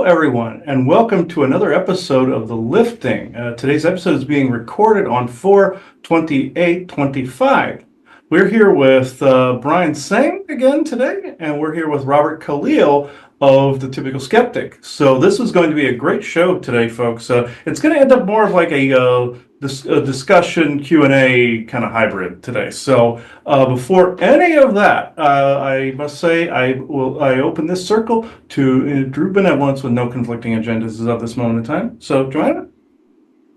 Hello, everyone, and welcome to another episode of The Lifting. Today's episode is being recorded on 4/28/25. We're here with Brian Tseng again today, and we're here with Robert Kalil of The Typical Skeptic. So this is going to be a great show today, folks. It's going to end up more of like a discussion Q&A kind of hybrid today. So before any of that, I must say I open this circle to true benevolence with no conflicting agendas of this moment in time. So Joanna?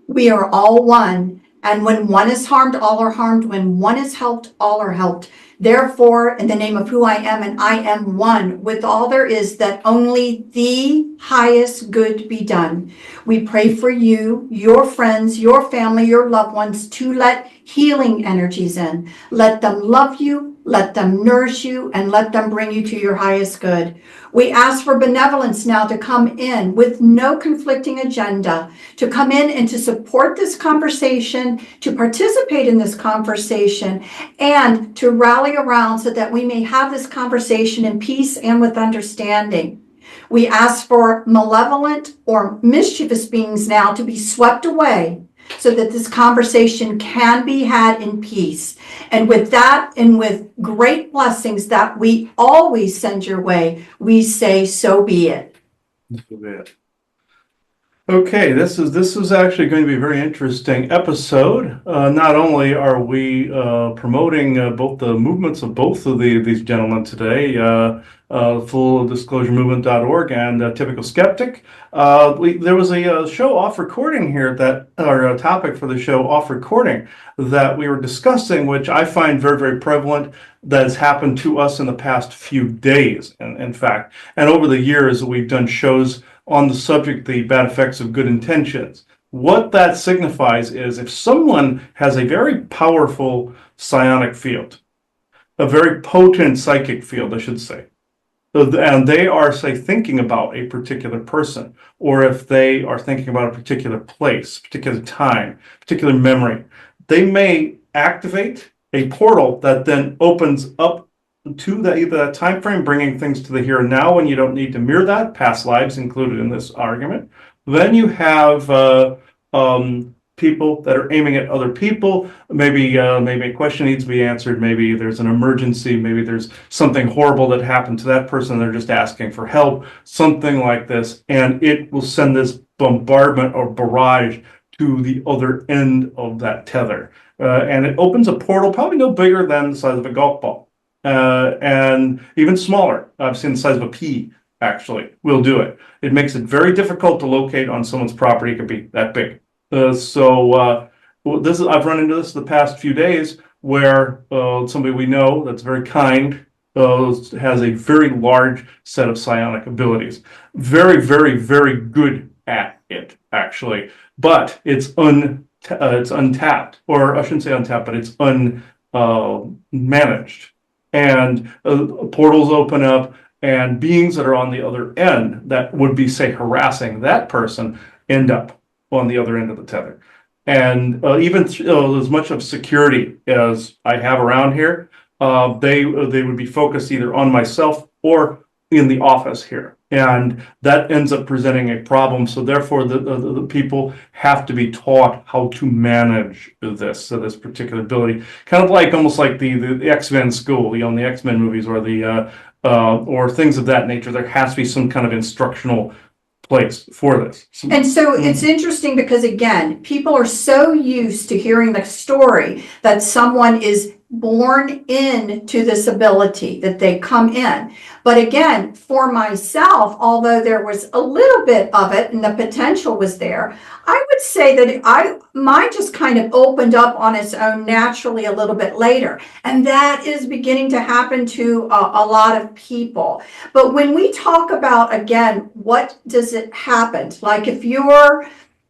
We are all one, and when one is harmed, all are harmed. When one is helped, all are helped. Therefore, in the name of who I am, and I am one with all there is, that only the highest good be done. We pray for you, your friends, your family, your loved ones, to let healing energies in. Let them love you, let them nourish you, and let them bring you to your highest good. We ask for benevolence now to come in with no conflicting agenda, to come in and to support this conversation, to participate in this conversation, and to rally around so that we may have this conversation in peace and with understanding. We ask for malevolent or mischievous beings now to be swept away so that this conversation can be had in peace. And with that, and with great blessings that we always send your way, we say, so be it. So be it. Okay, this is actually going to be a very interesting episode. Not only are we promoting both the movements of both of these gentlemen today, fulldisclosuremovement.org and Typical Skeptic. There was a show off recording here or a topic for the show off recording that we were discussing, which I find very, very prevalent, that has happened to us in the past few days, in fact. And over the years, we've done shows on the subject, the bad effects of good intentions. What that signifies is if someone has a very powerful psionic field, a very potent psychic field, I should say, and they are, say, thinking about a particular person, or if they are thinking about a particular place, particular time, particular memory, they may activate a portal that then opens up to that time frame, bringing things to the here and now when you don't need to mirror that, past lives included in this argument. Then you have people that are aiming at other people. Maybe a question needs to be answered. Maybe there's an emergency. Maybe there's something horrible that happened to that person. They're just asking for help, something like this. And it will send this bombardment or barrage to the other end of that tether. And it opens a portal probably no bigger than the size of a golf ball. And even smaller. I've seen the size of a pea, actually, will do it. It makes it very difficult to locate on someone's property. It could be that big. I've run into this the past few days where somebody we know that's very kind has a very large set of psionic abilities. Very, very, very good at it, actually. But it's untapped, or I shouldn't say untapped, but it's unmanaged. And portals open up, and beings that are on the other end that would be, say, harassing that person end up on the other end of the tether. And even as much of security as I have around here, they would be focused either on myself or in the office here. And that ends up presenting a problem. So therefore, the people have to be taught how to manage this particular ability. Kind of like almost like the X-Men school, in the X-Men movies, or or things of that nature. There has to be some kind of instructional place for this. And so it's interesting because, again, people are so used to hearing the story that someone is born into this ability, that they come in. But again, for myself, although there was a little bit of it and the potential was there, I would say that mine just kind of opened up on its own naturally a little bit later. And that is beginning to happen to a lot of people. But when we talk about, again, what does it happen? Like if you're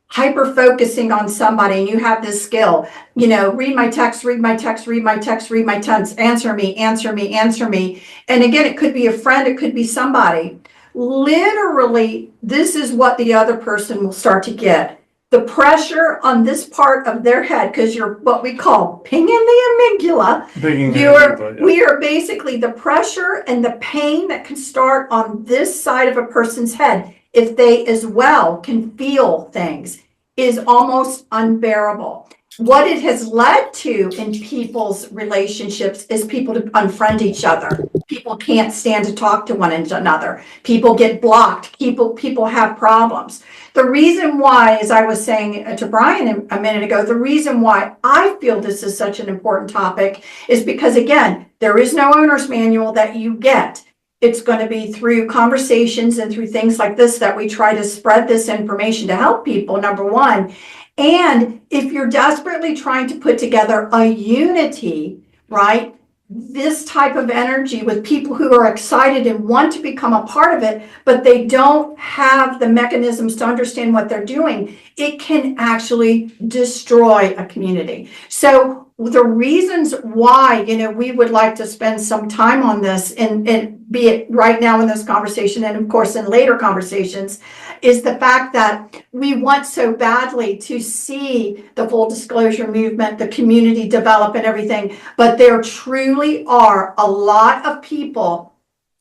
hyper focusing on somebody and you have this skill, read my text, read my text, read my text, read my text, answer me, answer me, answer me. And again, it could be a friend, it could be somebody. Literally, this is what the other person will start to get. The pressure on this part of their head, because you're what we call pinging the amygdala. We are basically the pressure and the pain that can start on this side of a person's head if they as well can feel things, is almost unbearable. What it has led to in people's relationships is people to unfriend each other. People can't stand to talk to one another. People get blocked. People have problems. The reason why, as I was saying to Brian a minute ago, the reason why I feel this is such an important topic is because, again, there is no owner's manual that you get. It's going to be through conversations and through things like this that we try to spread this information to help people, number one. And if you're desperately trying to put together a unity, right, this type of energy with people who are excited and want to become a part of it, but they don't have the mechanisms to understand what they're doing, it can actually destroy a community. So the reasons why, we would like to spend some time on this, and be it right now in this conversation, and of course in later conversations, is the fact that we want so badly to see the full disclosure movement, the community develop and everything, but there truly are a lot of people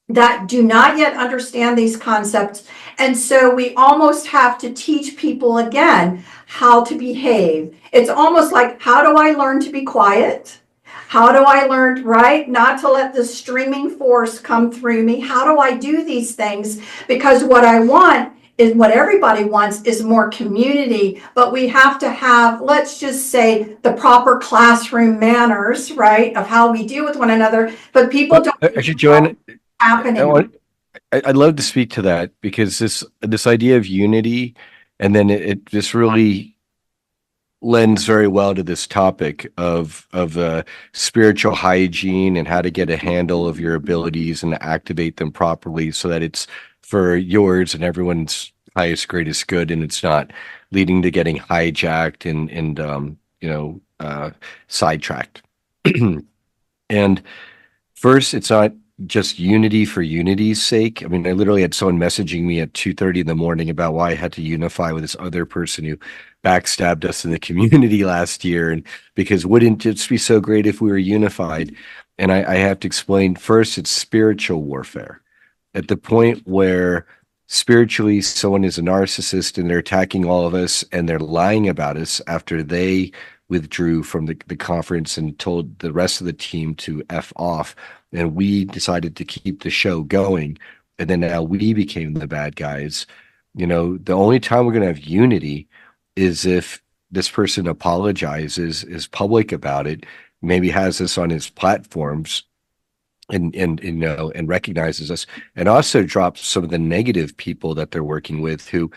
that do not yet understand these concepts. And so we almost have to teach people again how to behave. It's almost like, how do I learn to be quiet? How do I learn, right, not to let the streaming force come through me? How do I do these things? Because what I want is, what everybody wants is more community, but we have to have, let's just say, the proper classroom manners, right, of how we deal with one another. But people don't Actually, Joanne, happening. I'd love to speak to that, because this idea of unity, and then it just really lends very well to this topic of spiritual hygiene and how to get a handle of your abilities and activate them properly so that it's for yours and everyone's highest greatest good, and it's not leading to getting hijacked and sidetracked. And first, it's not just unity for unity's sake. I mean, I literally had someone messaging me at 2:30 in the morning about why I had to unify with this other person who backstabbed us in the community last year, and because wouldn't it just be so great if we were unified? And I have to explain, first, it's spiritual warfare. At the point where spiritually someone is a narcissist and they're attacking all of us and they're lying about us after they withdrew from the conference and told the rest of the team to F off, and we decided to keep the show going, and then now we became the bad guys. The only time we're going to have unity is if this person apologizes, is public about it, maybe has us on his platforms, and recognizes us, and also drops some of the negative people that they're working with who,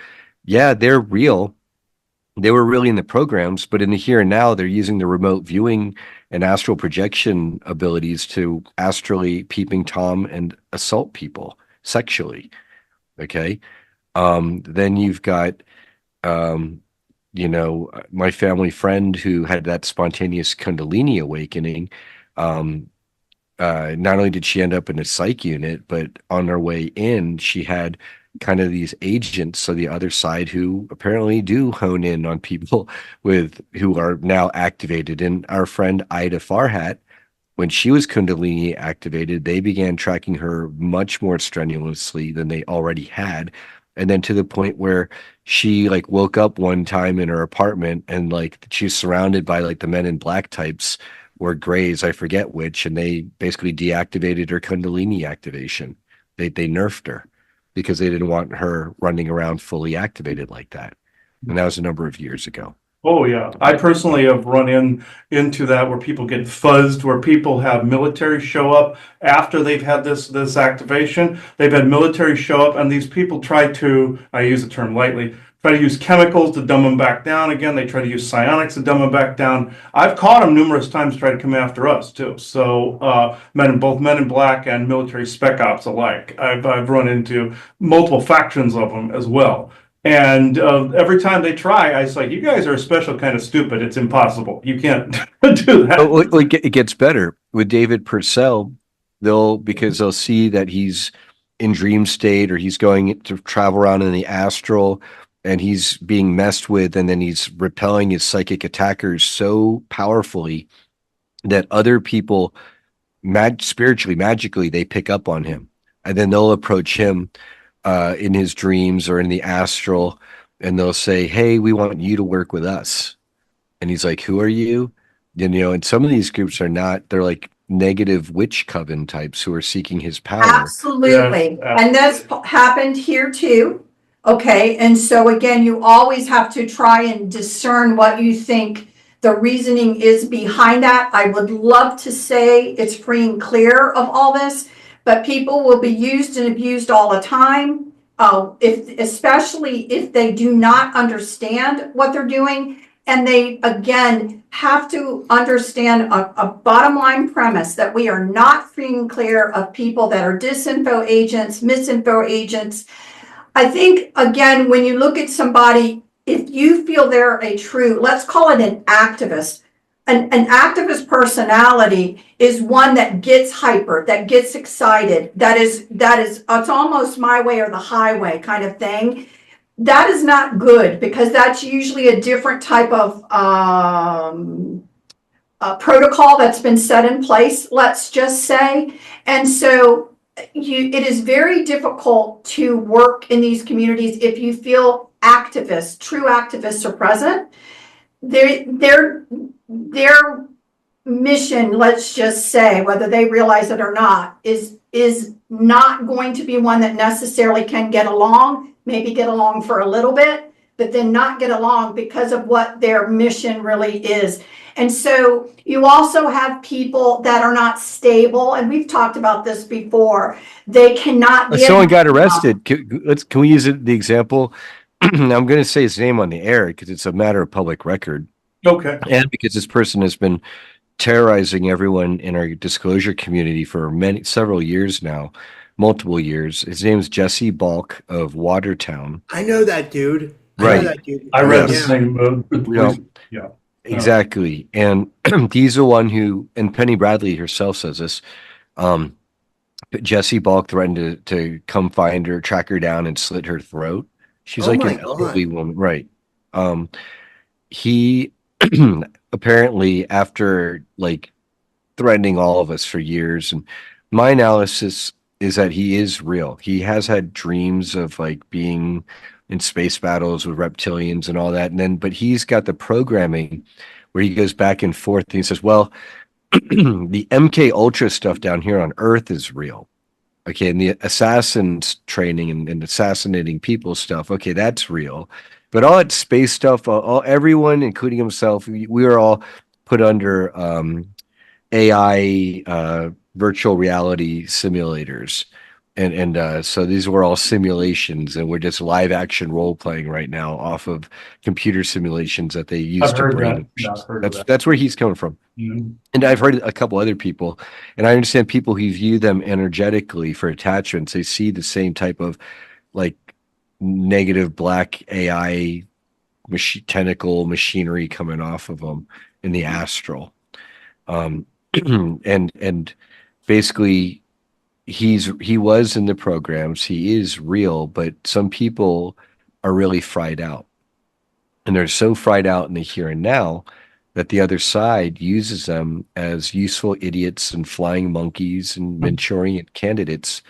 yeah, they're real. They were really in the programs, but in the here and now, they're using the remote viewing and astral projection abilities to astrally peeping Tom and assault people sexually. Okay. Then you've got, my family friend who had that spontaneous Kundalini awakening. Not only did she end up in a psych unit, but on her way in, she had kind of these agents, so the other side, who apparently do hone in on people who are now activated. And our friend Ida Farhat, when she was Kundalini activated, they began tracking her much more strenuously than they already had. And then to the point where she woke up one time in her apartment and she's surrounded by the Men in Black types, or Greys, I forget which, and they basically deactivated her Kundalini activation. They nerfed her because they didn't want her running around fully activated like that. And that was a number of years ago. Oh yeah, I personally have run into that, where people get fuzzed, where people have military show up after they've had this activation. They've had military show up, and these people try to, I use the term lightly, try to use chemicals to dumb them back down again. They try to use psionics to dumb them back down. I've caught them numerous times try to come after us too. So both Men in Black and military spec ops alike. I've run into multiple factions of them as well. And every time they try, I say, you guys are a special kind of stupid. It's impossible. You can't do that. Well, it gets better with David Purcell. Because they'll see that he's in dream state, or he's going to travel around in the astral, and he's being messed with, and then he's repelling his psychic attackers so powerfully that other people spiritually, magically, they pick up on him, and then they'll approach him in his dreams or in the astral, and they'll say, "Hey, we want you to work with us." And he's like, "Who are you?" And, and some of these groups are not, they're like negative witch coven types who are seeking his power. Absolutely. Yes, And that's happened here too. Okay. And so again, you always have to try and discern what you think the reasoning is behind that. I would love to say it's free and clear of all this, but people will be used and abused all the time. Especially if they do not understand what they're doing. And they, again, have to understand a bottom line premise that we are not free and clear of people that are disinfo agents, misinfo agents. I think, again, when you look at somebody, if you feel they're a true, let's call it an activist, an activist personality is one that gets hyper, that gets excited, that is, it's almost my way or the highway kind of thing. That is not good because that's usually a different type of protocol that's been set in place, let's just say. And so it is very difficult to work in these communities if you feel activists, true activists are present. Their mission, let's just say, whether they realize it or not, is not going to be one that necessarily can get along, maybe get along for a little bit, but then not get along because of what their mission really is. And so you also have people that are not stable, and we've talked about this before. They cannot be. Someone got arrested. Can we use the example? I'm going to say his name on the air because it's a matter of public record. okay. And because this person has been terrorizing everyone in our disclosure community for several years now, multiple years. His name's Jesse Balk of Watertown. I know that dude. Right. I know that dude. I read Yes. the same. Yeah. Yeah. Exactly. And he's the one who, and Penny Bradley herself says this, Jesse Balk threatened to come find her, track her down, and slit her throat. She's Oh like my an God. elderly woman. Right. He apparently, after like threatening all of us for years, and my analysis is that he is real. He has had dreams of like being in space battles with reptilians and all that. And then, but he's got the programming where he goes back and forth and he says, well, the MK Ultra stuff down here on Earth is real. Okay. And the assassins training and assassinating people stuff. Okay. That's real. But all that space stuff, everyone, including himself, we are all put under AI virtual reality simulators. And so these were all simulations, and we're just live action role playing right now off of computer simulations that they use I've to heard brain. that. Yeah, I've heard of that. That's where he's coming from. Mhm. And I've heard a couple other people, and I understand people who view them energetically for attachments. They see the same type of like negative black AI tentacle machinery coming off of them in the astral. And basically he was in the programs, he is real, but some people are really fried out, and they're so fried out in the here and now that the other side uses them as useful idiots and flying monkeys and Manchurian candidates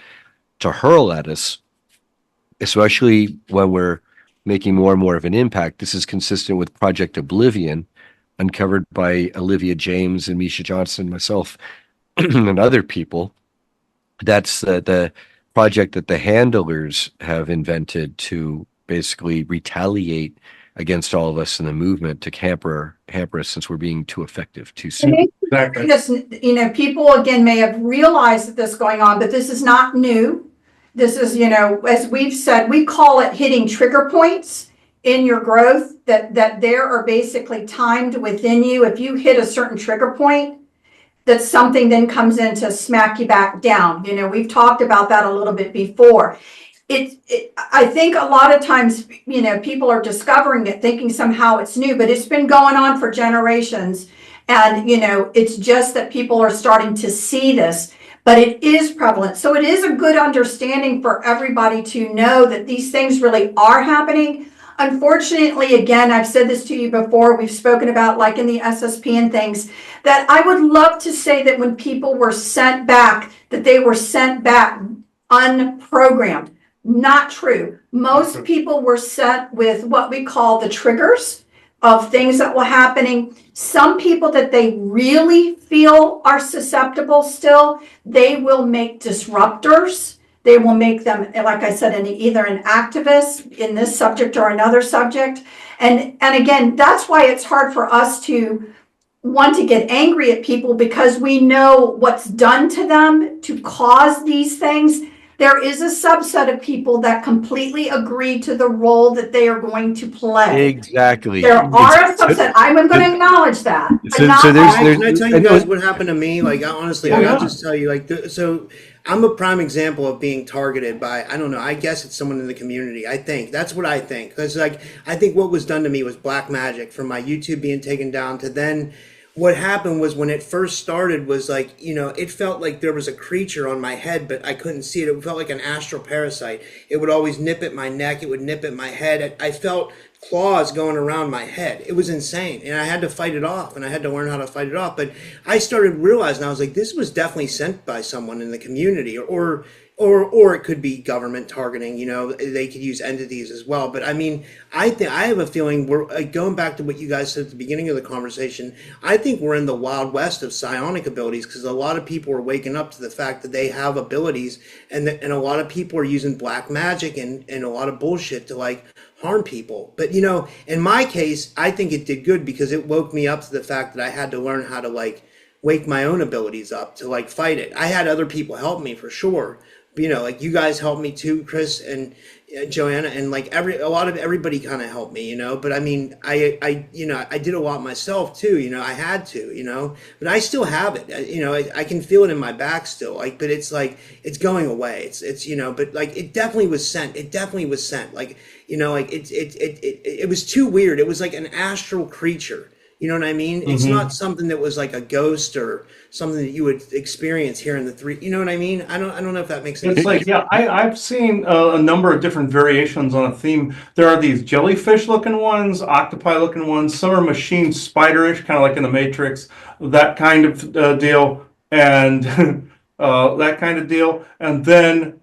to hurl at us, especially when we're making more and more of an impact. This is consistent with Project Oblivion, uncovered by Olivia James and Misha Johnson, myself, and other people. That's the project that the handlers have invented to basically retaliate against all of us in the movement to hamper us since we're being too effective too soon. Exactly. Just, people again may have realized that this is going on, but this is not new. This is, as we've said, we call it hitting trigger points in your growth that there are basically timed within you. If you hit a certain trigger point, that something then comes in to smack you back down. We've talked about that a little bit before. I think a lot of times, people are discovering it, thinking somehow it's new, but it's been going on for generations. And, it's just that people are starting to see this, but it is prevalent. So it is a good understanding for everybody to know that these things really are happening. Unfortunately, again, I've said this to you before, we've spoken about like in the SSP and things, that I would love to say that when people were sent back, that they were sent back unprogrammed. Not true. Most people were set with what we call the triggers of things that were happening. Some people that they really feel are susceptible still, they will make disruptors. They will make them, like I said, either an activist in this subject or another subject. And again, that's why it's hard for us to want to get angry at people, because we know what's done to them to cause these things. There is a subset of people that completely agree to the role that they are going to play. Exactly. There are a subset. I'm going to acknowledge that. So- But so not there's- all. there's- Can I tell you guys what happened to me? Like, honestly, Oh, like, yeah. I'll just tell you, like, so I'm a prime example of being targeted by, I don't know, I guess it's someone in the community. I think that's what I think. Because, like, I think what was done to me was black magic, from my YouTube being taken down to then. What happened was, when it first started, was like, it felt like there was a creature on my head, but I couldn't see it. It felt like an astral parasite. It would always nip at my neck. It would nip at my head. I felt claws going around my head. It was insane. And I had to fight it off, and I had to learn how to fight it off. But I started realizing, I was like, this was definitely sent by someone in the community, or it could be government targeting. They could use entities as well. But I mean, I have a feeling we're going back to what you guys said at the beginning of the conversation. I think we're in the wild west of psionic abilities, because a lot of people are waking up to the fact that they have abilities, and a lot of people are using black magic and a lot of bullshit to, like, harm people. But in my case, I think it did good, because it woke me up to the fact that I had to learn how to, like, wake my own abilities up to, like, fight it. I had other people help me for sure. Like, you guys helped me too, Chris and Joanna, and like a lot of everybody kind of helped me, but I mean, I did a lot myself too, I had to, but I still have it, I can feel it in my back still, like, but it's like, it's going away. It's, but like, it definitely was sent, like, like it was too weird. It was like an astral creature. You know what I mean? It's not something that was like a ghost or something that you would experience here in the three. You know what I mean? I don't know if that makes sense. It's like, yeah, I've seen a number of different variations on a theme. There are these jellyfish-looking ones, octopi-looking ones. Some are machine spiderish, kind of like in the Matrix, that kind of deal, and that kind of deal. And then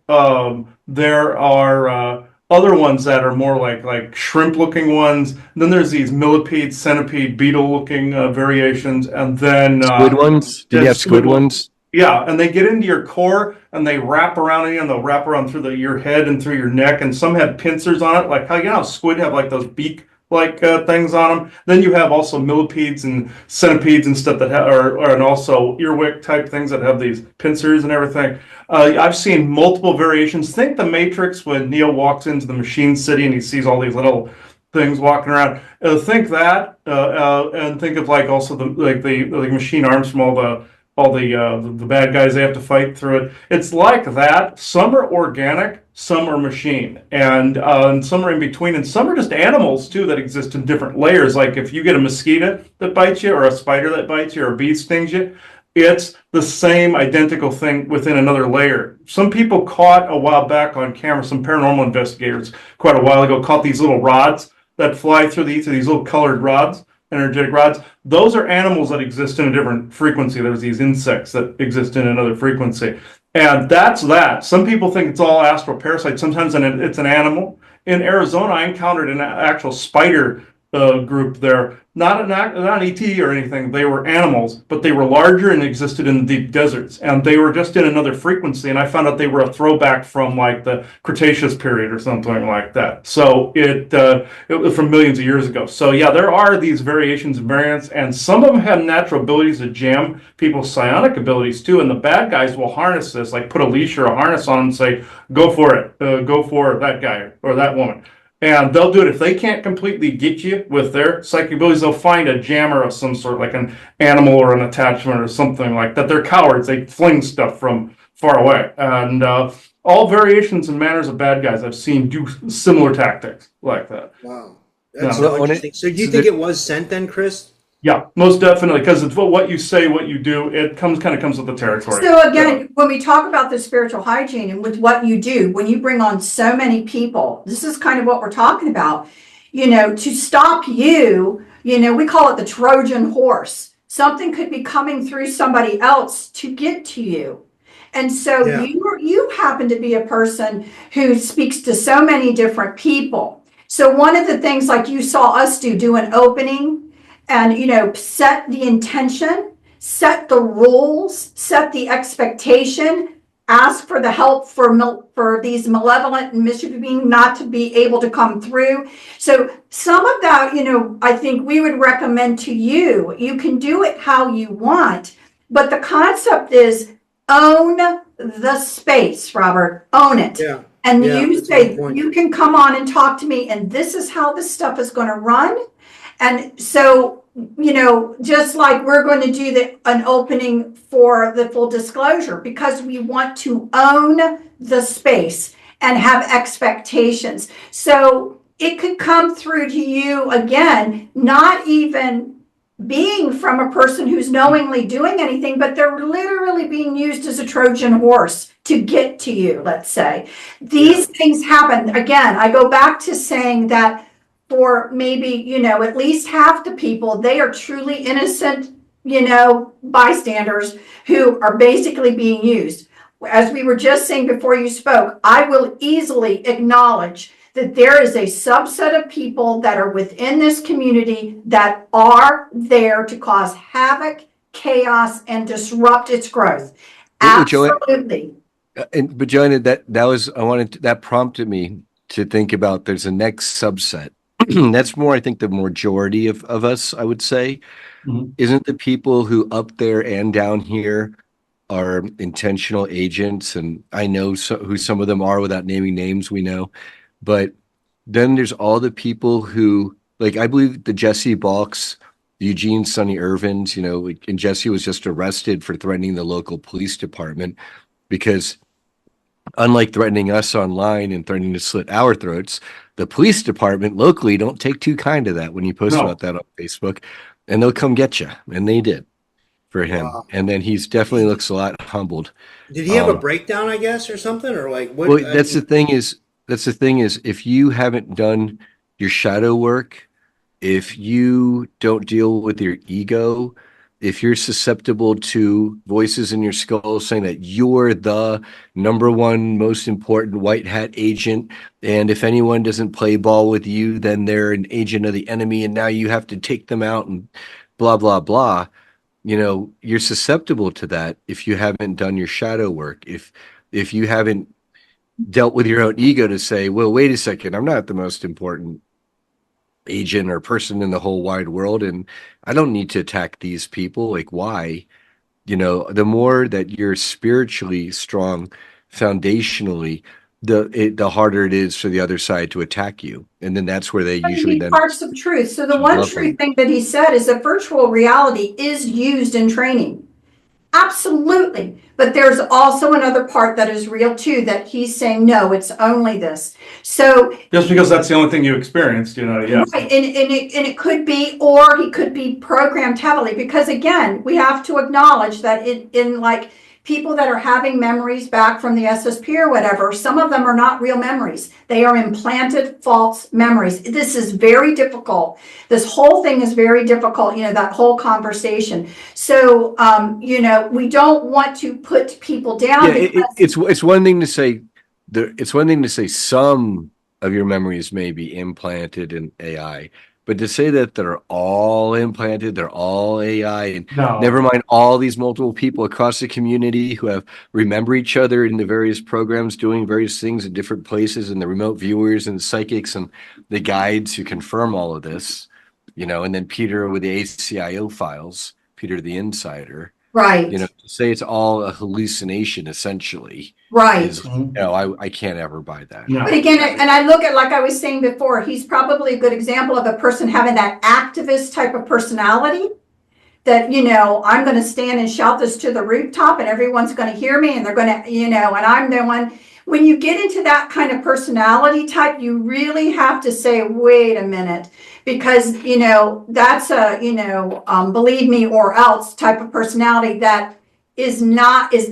there are other ones that are more like shrimp-looking ones. And then there's these millipede, centipede, beetle-looking variations, and then Squid ones? Did you have squid ones? Yeah, and they get into your core and they wrap around you, and they'll wrap around through your head and through your neck. And some have pincers on it, like how squid have like those beak like things on them. Then you have also millipedes and centipedes and stuff that and also earwig type things that have these pincers and everything. I've seen multiple variations. Think the Matrix when Neo walks into the machine city and he sees all these little things walking around. Think that, and think of like also the machine arms from all the bad guys they have to fight through it. It's like that. Some are organic, some are machine, and some are in between, and some are just animals too that exist in different layers. Like if you get a mosquito that bites you, or a spider that bites you, or a bee stings you, it's the same identical thing within another layer. Some people caught a while back on camera, some paranormal investigators quite a while ago caught these little rods that fly through these little colored rods, energetic rods. Those are animals that exist in a different frequency. There's these insects that exist in another frequency. And that's that. Some people think it's all astral parasites. Sometimes it's an animal. In Arizona, I encountered an actual spider group there. Not an ET or anything. They were animals, but they were larger and existed in the deep deserts. And they were just in another frequency. And I found out they were a throwback from like the Cretaceous period or something like that. So it was from millions of years ago. So yeah, there are these variations and variants, and some of them have natural abilities to jam people's psionic abilities too. And the bad guys will harness this, like put a leash or a harness on and say, go for it, go for that guy or that woman. And they'll do it. If they can't completely get you with their psychic abilities, they'll find a jammer of some sort, like an animal or an attachment or something like that. They're cowards. They fling stuff from far away. And all variations and manners of bad guys I've seen do similar tactics like that. Wow. That's Yeah. so interesting. So do you think it was sent then, Chris? Yeah, most definitely, because it's what you say, what you do. It kind of comes with the territory. So again, when we talk about the spiritual hygiene and with what you do, when you bring on so many people, this is kind of what we're talking about, to stop you, we call it the Trojan horse. Something could be coming through somebody else to get to you. And so Yeah. you happen to be a person who speaks to so many different people. So one of the things like you saw us do an opening and, set the intention, set the rules, set the expectation, ask for the help for these malevolent and mischievous beings not to be able to come through. So some of that, I think we would recommend to you. You can do it how you want, but the concept is own the space, Robert. Own it. Yeah. And Yeah, you that's say, my point. you can come on and talk to me, and this is how this stuff is going to run. And so, just like we're going to do an opening for the full disclosure, because we want to own the space and have expectations. So it could come through to you again, not even being from a person who's knowingly doing anything, but they're literally being used as a Trojan horse to get to you, let's say. These things happen. Again, I go back to saying that for maybe, at least half the people, they are truly innocent, bystanders who are basically being used. As we were just saying before you spoke, I will easily acknowledge that there is a subset of people that are within this community that are there to cause havoc, chaos, and disrupt its growth. Well, Joanne, Absolutely. but Joanna, that prompted me to think about there's a next subset. That's more, I think, the majority of us, I would say. Mhm. Isn't the people who up there and down here are intentional agents? And I know who some of them are without naming names, we know. But then there's all the people who, like, I believe the Jesse Balks, the Eugene Sonny Irvins, and Jesse was just arrested for threatening the local police department because, unlike threatening us online and threatening to slit our throats, the police department locally don't take too kind to that when you post No. about that on Facebook, and they'll come get you. And they did for him. Wow. And then he's definitely looks a lot humbled. Did he have a breakdown, I guess, or something? Or like what? Well, that's the thing is, if you haven't done your shadow work, if you don't deal with your ego, if you're susceptible to voices in your skull saying that you're the number one most important white hat agent, and if anyone doesn't play ball with you, then they're an agent of the enemy, and now you have to take them out and blah, blah, blah. You're susceptible to that if you haven't done your shadow work. If you haven't dealt with your own ego to say, well, wait a second, I'm not the most important agent or person in the whole wide world, and I don't need to attack these people. Like, why? The more that you're spiritually strong foundationally, the harder it is for the other side to attack you. And then that's where they usually then Parts of truth. So the one love true them. thing that he said is that virtual reality is used in training. Absolutely. But there's also another part that is real too, that he's saying, no, it's only this. So Just because that's the only thing you experienced, yeah. right, and it could be, or he could be programmed heavily, because again, we have to acknowledge that in like people that are having memories back from the SSP or whatever, some of them are not real memories. They are implanted false memories. This is very difficult. This whole thing is very difficult, that whole conversation. So, we don't want to put people down. Yeah, it's one thing to say it's one thing to say some of your memories may be implanted in AI, but to say that they're all implanted, they're all AI, and No. never mind all these multiple people across the community who have remember each other in the various programs doing various things in different places, and the remote viewers and the psychics and the guides who confirm all of this, and then Peter with the ACIO files, Peter the Insider. Right. To say it's all a hallucination essentially Right. is, I can't ever buy that. No. But again, and I look at, like I was saying before, he's probably a good example of a person having that activist type of personality that, I'm going to stand and shout this to the rooftop and everyone's going to hear me and they're going to, and I'm the one. When you get into that kind of personality type, you really have to say, wait a minute, because, that's a, believe me or else type of personality that is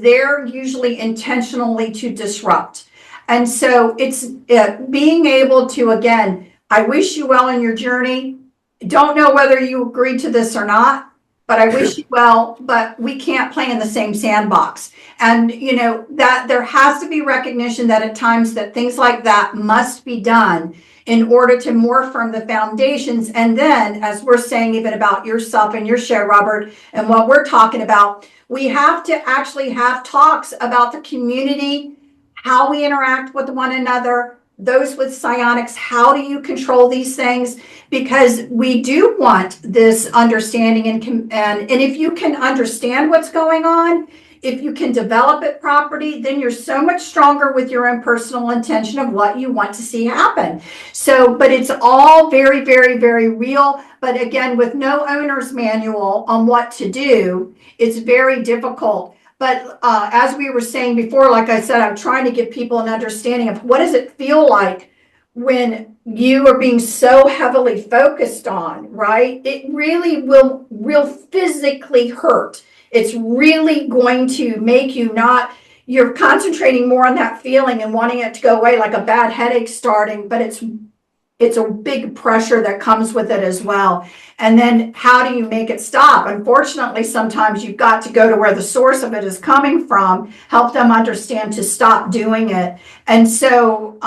there usually intentionally to disrupt. And so it's being able to, again, I wish you well in your journey. Don't know whether you agree to this or not, but I wish you well, but we can't play in the same sandbox. And, you know, that there has to be recognition that at times that things like that must be done in order to more firm the foundations. And then, as we're saying, even about yourself and your share, Robert, and what we're talking about, we have to actually have talks about the community, how we interact with one another, those with psionics, how do you control these things? Because we do want this understanding and if you can understand what's going on, if you can develop it properly, then you're so much stronger with your own personal intention of what you want to see happen. So, but it's all very, very, very real. But again, with no owner's manual on what to do, it's very difficult. But as we were saying before, like I said, I'm trying to give people an understanding of what does it feel like when you are being so heavily focused on, right? It really will physically hurt. It's really going to make you not, you're concentrating more on that feeling and wanting it to go away, like a bad headache starting, but it's a big pressure that comes with it as well. And then how do you make it stop? Unfortunately, sometimes you've got to go to where the source of it is coming from, help them understand to stop doing it. And so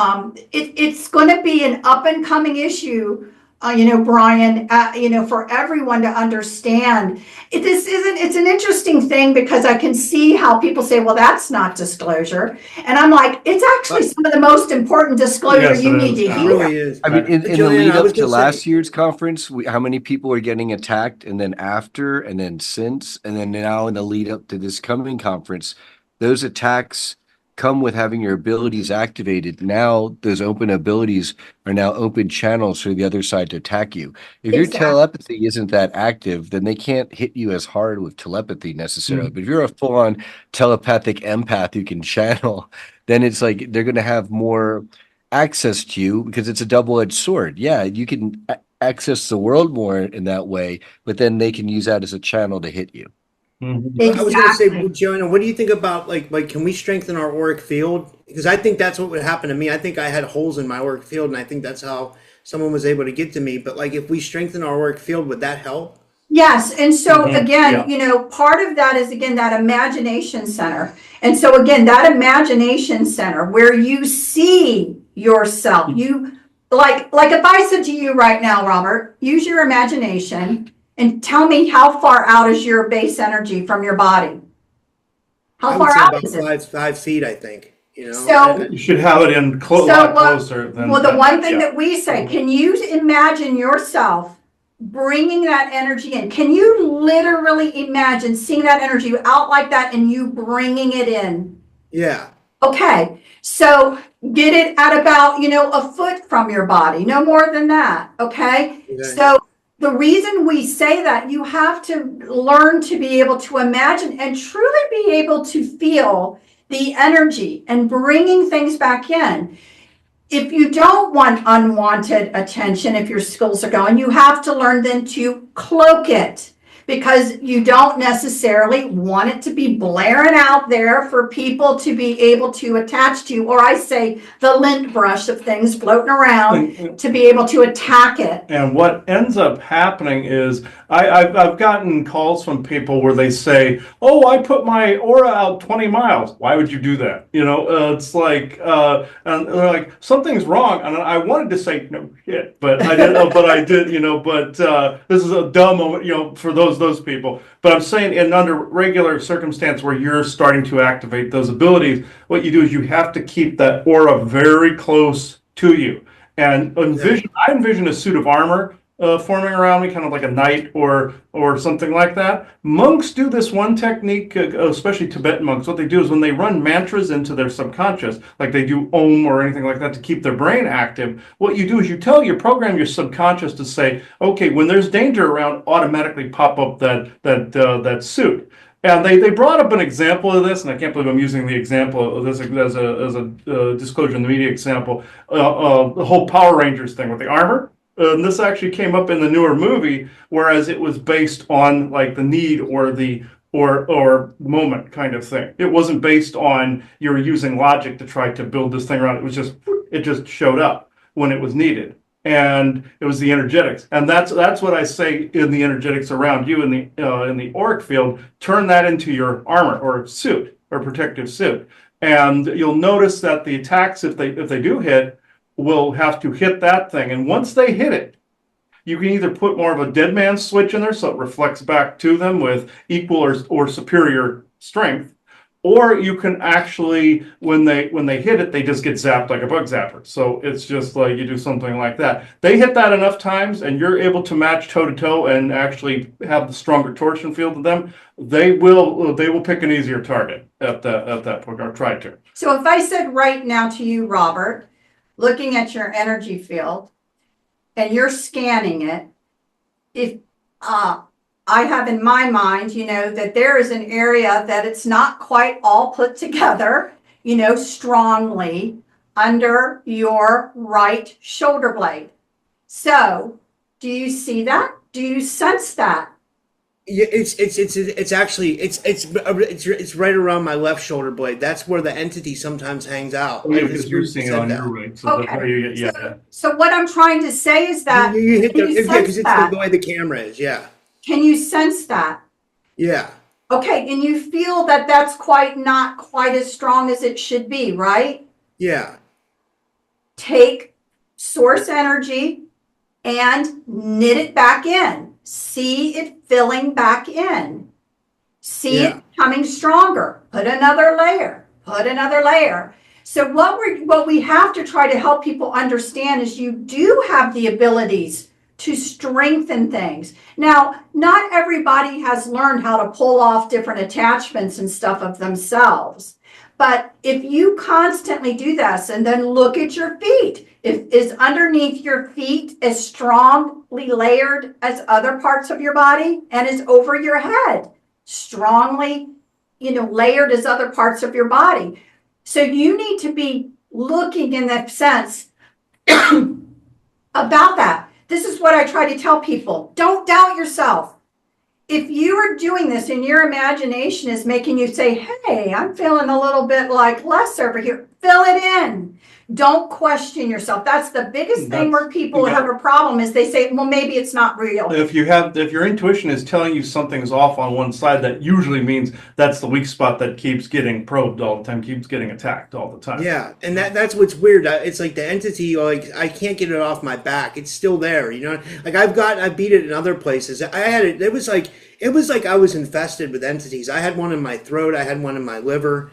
it's going to be an up and coming issue, Brian, for everyone to understand. It's an interesting thing because I can see how people say, well, that's not disclosure. And I'm like, it's actually some of the most important disclosure Yes, you it need is. to It hear. really is. I mean, in the Joanne, lead I was up to gonna last say- year's conference, how many people were getting attacked, and then after, and then since, and then now in the lead up to this coming conference, those attacks come with having your abilities activated. Now, those open abilities are now open channels for the other side to attack you. If your Exactly. telepathy isn't that active, then they can't hit you as hard with telepathy necessarily. But if you're a full-on telepathic empath who can channel, then it's like they're going to have more access to you because it's a double-edged sword. Yeah, you can access the world more in that way, but then they can use that as a channel to hit you. Mhm. I was going to say, Exactly. Joanna, what do you think about like can we strengthen our auric field? Because I think that's what would happen to me. I think I had holes in my auric field, and I think that's how someone was able to get to me. But like, if we strengthen our auric field, would that help? Yes, and so Mhm, again, yeah. part of that is again that imagination center. And so again, that imagination center where you see yourself, you like if I said to you right now, Robert, use your imagination and tell me how far out is your base energy from your body? I How would far say out about is it? 5 feet. I think So You should have it in a So lot closer than well, the that. one thing Yeah. that we say, can you imagine yourself bringing that energy in? Can you literally imagine seeing that energy out like that and you bringing it in? yeah. Okay, so get it at about, a foot from your body, no more than that. Okay, Okay. so the reason we say that, you have to learn to be able to imagine and truly be able to feel the energy and bringing things back in. If you don't want unwanted attention, if your skills are going, you have to learn then to cloak it because you don't necessarily want it to be blaring out there for people to be able to attach to, or I say the lint brush of things floating around to be able to attack it. And what ends up happening is I've gotten calls from people where they say, "Oh, I put my aura out 20 miles. Why would you do that?" It's like, and they're like, "Something's wrong." And I wanted to say, "No shit," but I didn't. But I did, But this is a dumb moment, for those people. But I'm saying, in under regular circumstance where you're starting to activate those abilities, what you do is you have to keep that aura very close to you. And I envision a suit of armor forming around me, kind of like a knight or something like that. Monks do this one technique, especially Tibetan monks. What they do is when they run mantras into their subconscious, like they do Om or anything like that to keep their brain active, what you do is you program your subconscious to say, okay, when there's danger around, automatically pop up that suit. And they brought up an example of this, and I can't believe I'm using the example of this as a disclosure in the media example. The whole Power Rangers thing with the armor. And this actually came up in the newer movie, whereas it was based on like the need or the or moment kind of thing. It wasn't based on you're using logic to try to build this thing around. It just showed up when it was needed. and it was the energetics. And that's what I say in the energetics around you in the auric field. Turn that into your armor or suit or protective suit, and you'll notice that the attacks, if they do hit, will have to hit that thing. And once they hit it, you can either put more of a dead man switch in there so it reflects back to them with equal or superior strength, or you can actually, when they hit it, they just get zapped like a bug zapper. So it's just like you do something like that. They hit that enough times and you're able to match toe to toe and actually have the stronger torsion field to them, they will pick an easier target at that point, or try to. So if I said right now to you, Robert, looking at your energy field, and you're scanning it, if I have in my mind, that there is an area that it's not quite all put together, strongly under your right shoulder blade. So, do you see that? Do you sense that? Yeah, it's actually it's right around my left shoulder blade. That's where the entity sometimes hangs out. Because you're seeing it on your right, so that's how Okay. you get, So what I'm trying to say is that, You hit can you yeah, because sense it's that? the way the camera is. Yeah, Can you sense that? yeah, Okay, and you feel that that's not quite as strong as it should be, right? yeah, Take source energy and knit it back in. See it filling back in. See Yeah. it coming stronger. Put another layer. Put another layer. So what we have to try to help people understand is you do have the abilities to strengthen things. Now, not everybody has learned how to pull off different attachments and stuff of themselves. But if you constantly do this and then look at your feet, is underneath your feet as strongly layered as other parts of your body, and is over your head strongly, layered as other parts of your body. So you need to be looking in that sense about that. This is what I try to tell people. Don't doubt yourself. If you are doing this and your imagination is making you say, hey, I'm feeling a little bit like less over here, fill it in. Don't question yourself. That's the biggest thing where people have a problem is they say, well, maybe it's not real. If your intuition is telling you something's off on one side, that usually means that's the weak spot that keeps getting probed all the time, keeps getting attacked all the time. yeah. And that's what's weird. It's like the entity, like I can't get it off my back. It's still there. Like I beat it in other places. I had it. It was like I was infested with entities. I had one in my throat. I had one in my liver.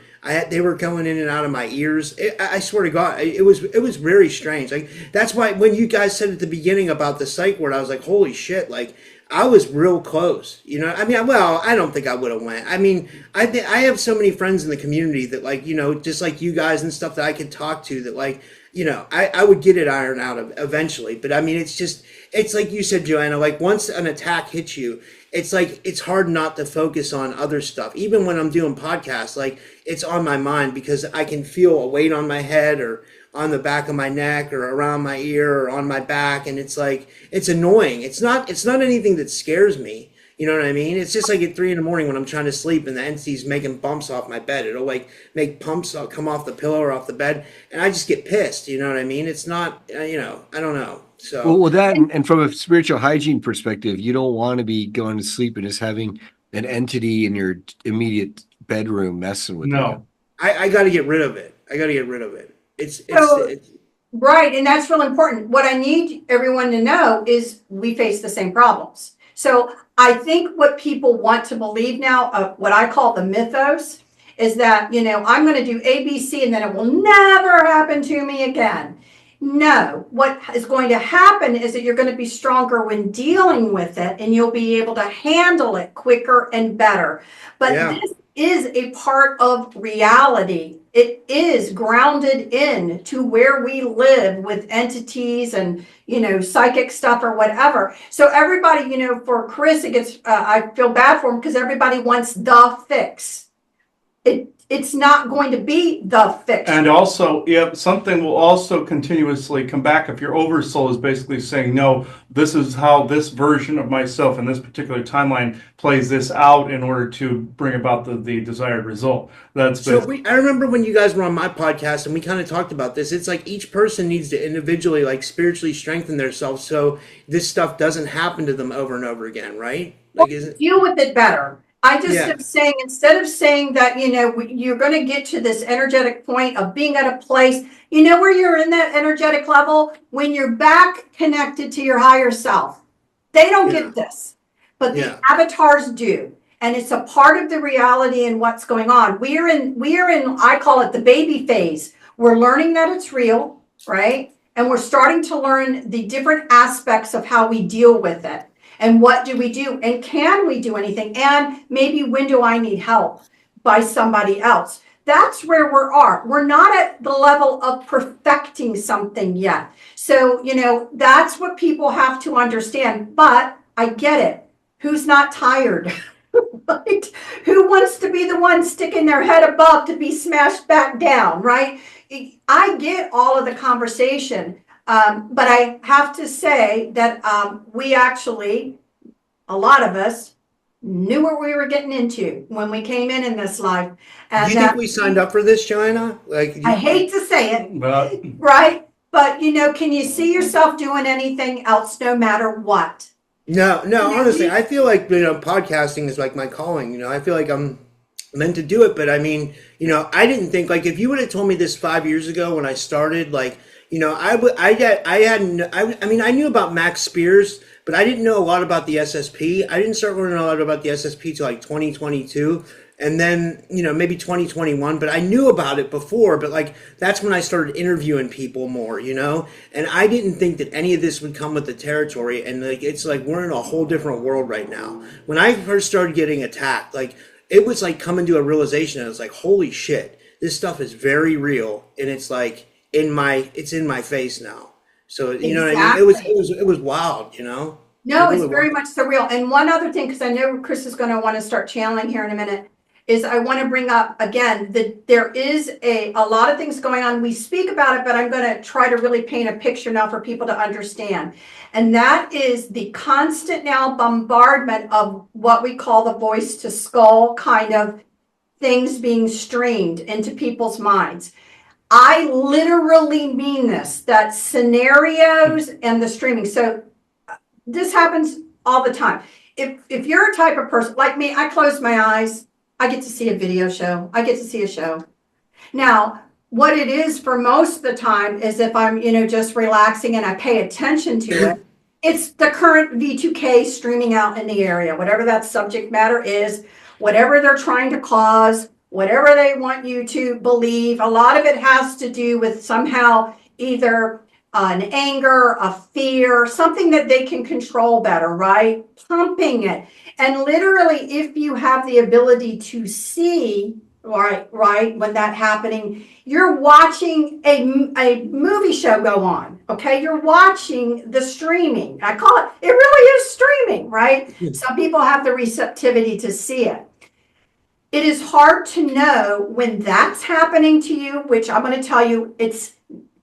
They were going in and out of my ears. I swear to God, it was very strange. Like that's why when you guys said at the beginning about the psych ward, I was like, holy shit! Like I was real close. I mean, well, I don't think I would have went. I mean, I have so many friends in the community that like just like you guys and stuff that I could talk to that like I would get it ironed out eventually. But I mean, it's like you said, Joanna. Like once an attack hits you, it's like it's hard not to focus on other stuff. Even when I'm doing podcasts, like it's on my mind because I can feel a weight on my head or on the back of my neck or around my ear or on my back, and it's like it's annoying. It's not anything that scares me. You know what I mean? It's just like at 3 a.m. when I'm trying to sleep and the entity's making bumps off my bed. It'll like make pumps come off the pillow or off the bed, and I just get pissed. You know what I mean? It's not, I don't know. So Well, that and from a spiritual hygiene perspective, you don't want to be going to sleep and just having an entity in your immediate bedroom messing with you. No. I got to get rid of it. It's Right, and that's real important. What I need everyone to know is we face the same problems. So I think what people want to believe now, what I call the mythos, is that, I'm going to do ABC and then it will never happen to me again. No, what is going to happen is that you're going to be stronger when dealing with it and you'll be able to handle it quicker and better. But this is a part of reality. It is grounded in to where we live with entities and, psychic stuff or whatever. So everybody, for Chris, it gets, I feel bad for him because everybody wants the fix. it's not going to be the fiction. And also, if something will also continuously come back, if your oversoul is basically saying, no, this is how this version of myself in this particular timeline plays this out in order to bring about the desired result. That's So basically, I remember when you guys were on my podcast and we kind of talked about this. It's like each person needs to individually, like spiritually strengthen themselves so this stuff doesn't happen to them over and over again, right? Like, is it? Deal with it better. I just Yeah. am saying, instead of saying that, you're going to get to this energetic point of being at a place, where you're in that energetic level, when you're back connected to your higher self. They don't Yeah. get this, but the Yeah. avatars do. And it's a part of the reality and what's going on. We are in, I call it the baby phase. We're learning that it's real, right? And we're starting to learn the different aspects of how we deal with it. And what do we do? And can we do anything? And maybe when do I need help by somebody else? That's where we are. We're not at the level of perfecting something yet. So, that's what people have to understand. But I get it. Who's not tired? Right? Who wants to be the one sticking their head above to be smashed back down, right? I get all of the conversation. But I have to say that we actually, a lot of us, knew what we were getting into when we came in this life. Do And you think we signed up for this, Joanna? Like, I hate to say it, but right? But, can you see yourself doing anything else no matter what? no, honestly, I feel like, podcasting is like my calling. I feel like I'm meant to do it, but I mean, I didn't think, like, if you would have told me this 5 years ago when I started, like, I mean, I knew about Max Spears, but I didn't know a lot about the SSP. I didn't start learning a lot about the SSP till like 2022. And then, maybe 2021, but I knew about it before, but like, that's when I started interviewing people more, and I didn't think that any of this would come with the territory. And like, it's like, we're in a whole different world right now. When I first started getting attacked, like, it was like coming to a realization. I was like, holy shit, this stuff is very real. And it's like, it's in my face now. So, you know what I mean? It was wild, No, It it's really very was. much surreal. And one other thing, because I know Chris is going to want to start channeling here in a minute, is I want to bring up again that there is a lot of things going on. We speak about it, but I'm going to try to really paint a picture now for people to understand. And that is the constant now bombardment of what we call the voice to skull kind of things being streamed into people's minds. I literally mean this, that scenarios and the streaming. So this happens all the time. If you're a type of person like me, I close my eyes, I get to see a video show. I get to see a show. Now, what it is for most of the time is if I'm, just relaxing and I pay attention to it, it's the current V2K streaming out in the area, whatever that subject matter is, whatever they're trying to cause, whatever they want you to believe. A lot of it has to do with somehow either an anger, a fear, something that they can control better, right? Pumping it. And literally, if you have the ability to see, right, when that happening, you're watching a movie show go on, okay? You're watching the streaming. I call it really is streaming, right? Some people have the receptivity to see it. It is hard to know when that's happening to you, which I'm going to tell you,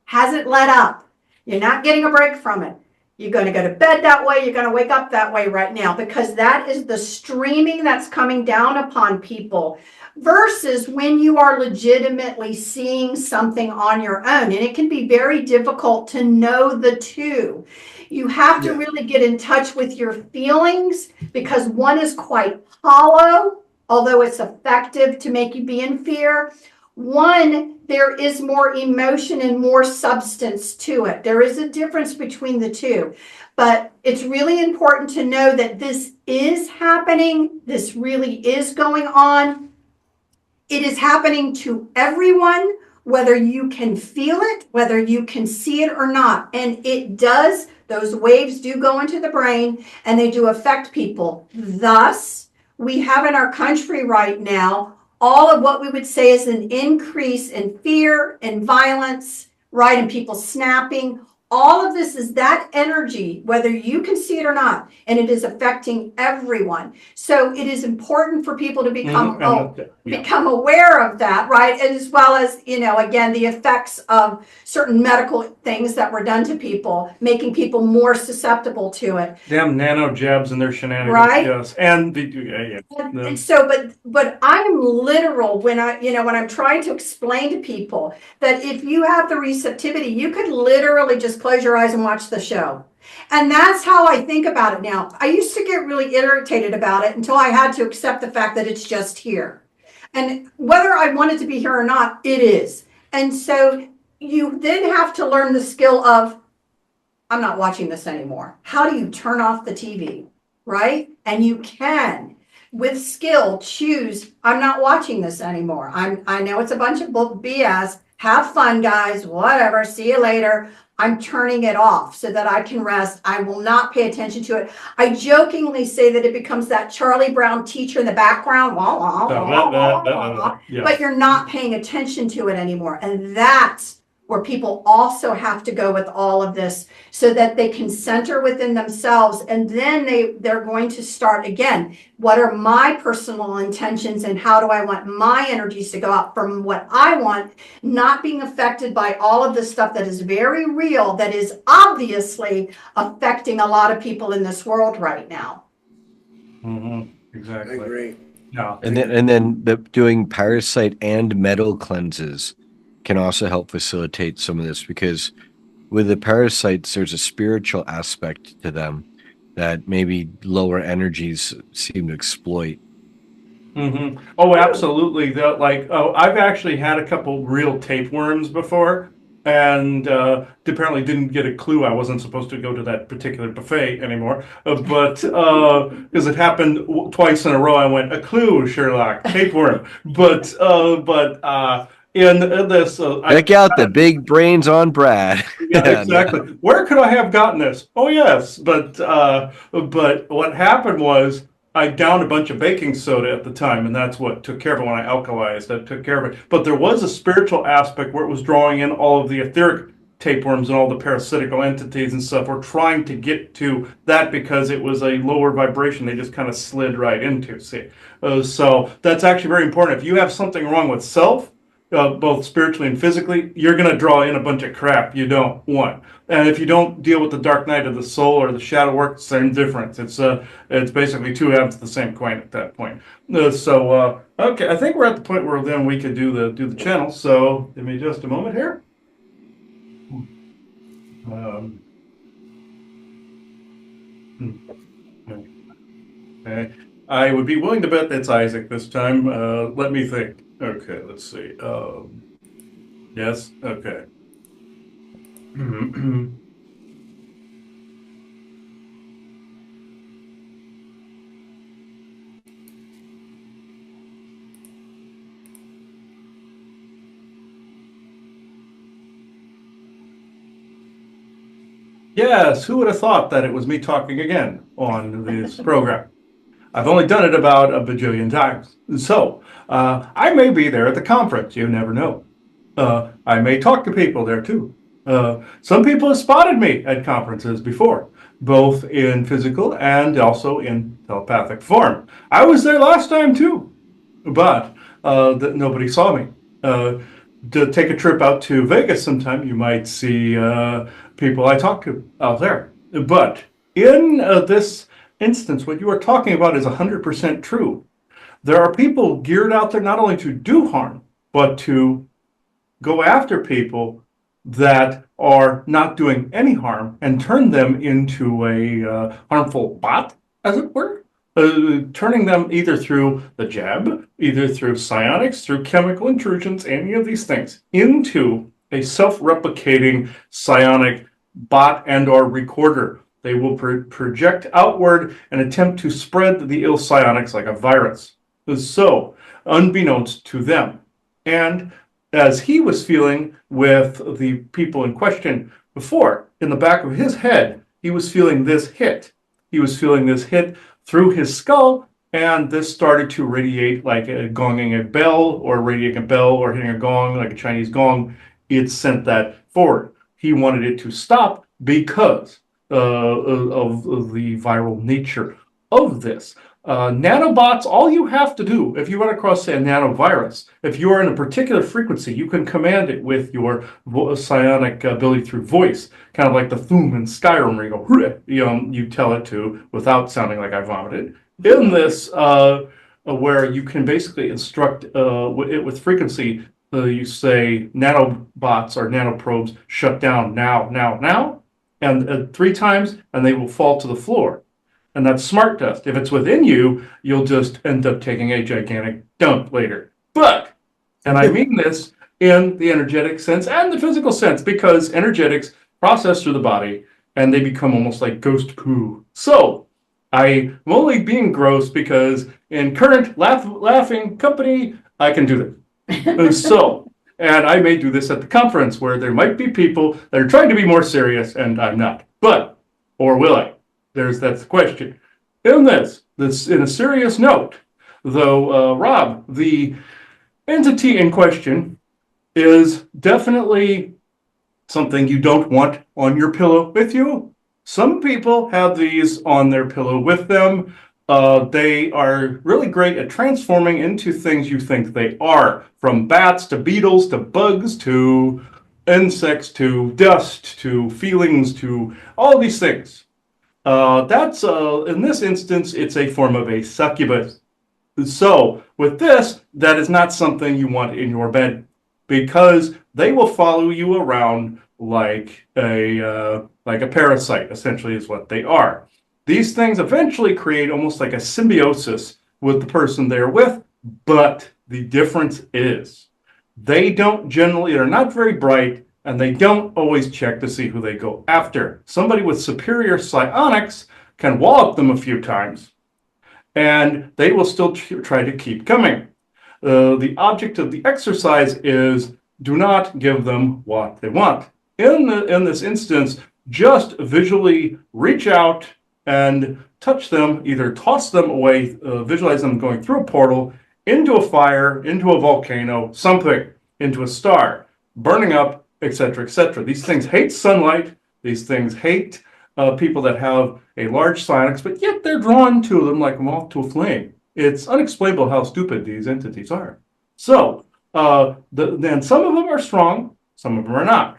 hasn't let up. You're not getting a break from it. You're going to go to bed that way. You're going to wake up that way right now because that is the streaming that's coming down upon people versus when you are legitimately seeing something on your own. And it can be very difficult to know the two. You have to really get in touch with your feelings because one is quite hollow, although it's effective to make you be in fear. One, there is more emotion and more substance to it. There is a difference between the two. But it's really important to know that this is happening. This really is going on. It is happening to everyone, whether you can feel it, whether you can see it or not. And it does, those waves do go into the brain and they do affect people. Thus, we have in our country right now all of what we would say is an increase in fear and violence, right? And people snapping. All of this is that energy, whether you can see it or not, and it is affecting everyone. So it is important for people to become become aware of that, right? As well as, again, the effects of certain medical things that were done to people, making people more susceptible to it. Damn nano jabs and their shenanigans. Right? Yes. And And so, but I'm literal when when I'm trying to explain to people that if you have the receptivity, you could literally just close your eyes and watch the show. And that's how I think about it now. I used to get really irritated about it until I had to accept the fact that it's just here. And whether I want it to be here or not, it is. And so you then have to learn the skill of, I'm not watching this anymore. How do you turn off the TV, right? And you can, with skill, choose, I'm not watching this anymore. I know it's a bunch of BS. Have fun, guys, whatever. See you later. I'm turning it off so that I can rest. I will not pay attention to it. I jokingly say that it becomes that Charlie Brown teacher in the background, but you're not paying attention to it anymore. And that's where people also have to go with all of this so that they can center within themselves. And then they're going to start again. What are my personal intentions and how do I want my energies to go out from what I want, not being affected by all of this stuff that is very real, that is obviously affecting a lot of people in this world right now. Exactly. I agree. Yeah. And then doing parasite and metal cleanses can also help facilitate some of this, because with the parasites, there's a spiritual aspect to them that maybe lower energies seem to exploit. Oh, absolutely. I've actually had a couple real tapeworms before, and apparently didn't get a clue I wasn't supposed to go to that particular buffet anymore. But because it happened twice in a row, I went, a clue, Sherlock, tapeworm. But in this, Check out the big brains on Brad. yeah, exactly. Where could I have gotten this? Oh, yes, but what happened was I downed a bunch of baking soda at the time, and that's what took care of it when I alkalized. That took care of it. But there was a spiritual aspect where it was drawing in all of the etheric tapeworms and all the parasitical entities and stuff. We're trying to get to that because it was a lower vibration. They just kind of slid right into. See, so that's actually very important. If you have something wrong with self, both spiritually and physically, you're going to draw in a bunch of crap you don't want. And if you don't deal with the dark night of the soul or the shadow work, same difference. It's basically two halves of the same coin at that point. Okay, I think we're at the point where then we could do the channel. So give me just a moment here. Okay. I would be willing to bet that's Isaac this time. Let me think. Okay, let's see. Yes, okay. Yes, who would have thought that it was me talking again on this program? I've only done it about a bajillion times. So, I may be there at the conference. You never know. I may talk to people there too. Some people have spotted me at conferences before, both in physical and also in telepathic form. I was there last time too, but nobody saw me. To take a trip out to Vegas sometime, you might see people I talk to out there. But in this instance, what you are talking about is 100% true. There are people geared out there not only to do harm, but to go after people that are not doing any harm and turn them into a harmful bot, as it were. Turning them either through the jab, either through psionics, through chemical intrusions, any of these things, into a self-replicating psionic bot and or recorder. They will project outward and attempt to spread the ill psionics like a virus. So, unbeknownst to them. And as he was feeling with the people in question before, in the back of his head, he was feeling this hit. He was feeling this hit through his skull, and this started to radiate like gonging a bell, or radiating a bell, or hitting a gong like a Chinese gong. It sent that forward. he wanted it to stop because of the viral nature of this. Nanobots, all you have to do, if you run across, say, a nanovirus, if you are in a particular frequency, you can command it with your psionic ability through voice, kind of like the Thum in Skyrim, where you go, "Hurrah," you tell it to without sounding like I vomited. In this, where you can basically instruct it with frequency, you say nanobots or nanoprobes shut down now, now, now, and 3 times, and they will fall to the floor. And that's smart dust. If it's within you, you'll just end up taking a gigantic dump later. But, and I mean this in the energetic sense and the physical sense, because energetics process through the body and they become almost like ghost poo. So, I'm only being gross because in current laughing company, I can do this. So, and I may do this at the conference where there might be people that are trying to be more serious and I'm not. But, or will I? That's the question. In this, in a serious note, though, Rob, the entity in question is definitely something you don't want on your pillow with you. Some people have these on their pillow with them. They are really great at transforming into things you think they are, from bats to beetles to bugs to insects to dust to feelings to all these things. That's in this instance, it's a form of a succubus. So with this, that is not something you want in your bed because they will follow you around like a parasite. Essentially, is what they are. These things eventually create almost like a symbiosis with the person they're with, but the difference is they don't generally, they're not very bright. And they don't always check to see who they go after. Somebody with superior psionics can wallop them a few times, and they will still try to keep coming. The object of the exercise is do not give them what they want. In this instance, just visually reach out and touch them, either toss them away, visualize them going through a portal, into a fire, into a volcano, something, into a star, burning up, etc., etc. These things hate sunlight. These things hate people that have a large psionics, but yet they're drawn to them like a moth to a flame. It's unexplainable how stupid these entities are. So, then some of them are strong, some of them are not.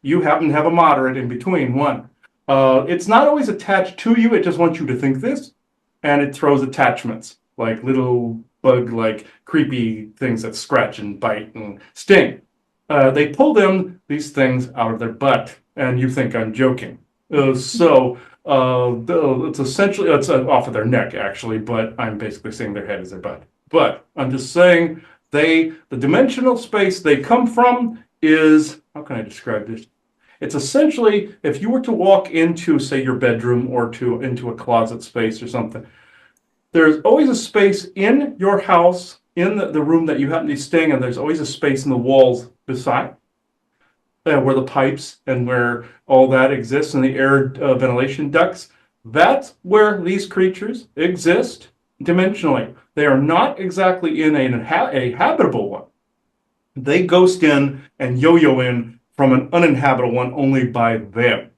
You happen to have a moderate in between one. It's not always attached to you, it just wants you to think this, and it throws attachments, like little bug-like creepy things that scratch and bite and sting. They pull these things out of their butt, and you think I'm joking. It's essentially, it's off of their neck, actually, but I'm basically saying their head is their butt. But I'm just saying the dimensional space they come from is, how can I describe this? It's essentially, if you were to walk into, say, your bedroom or into a closet space or something, there's always a space in your house, in the room that you happen to be staying in, there's always a space in the walls beside where the pipes and where all that exists and the air ventilation ducts. That's where these creatures exist dimensionally. They are not exactly in a habitable one. They ghost in and yo-yo in from an uninhabitable one only by them.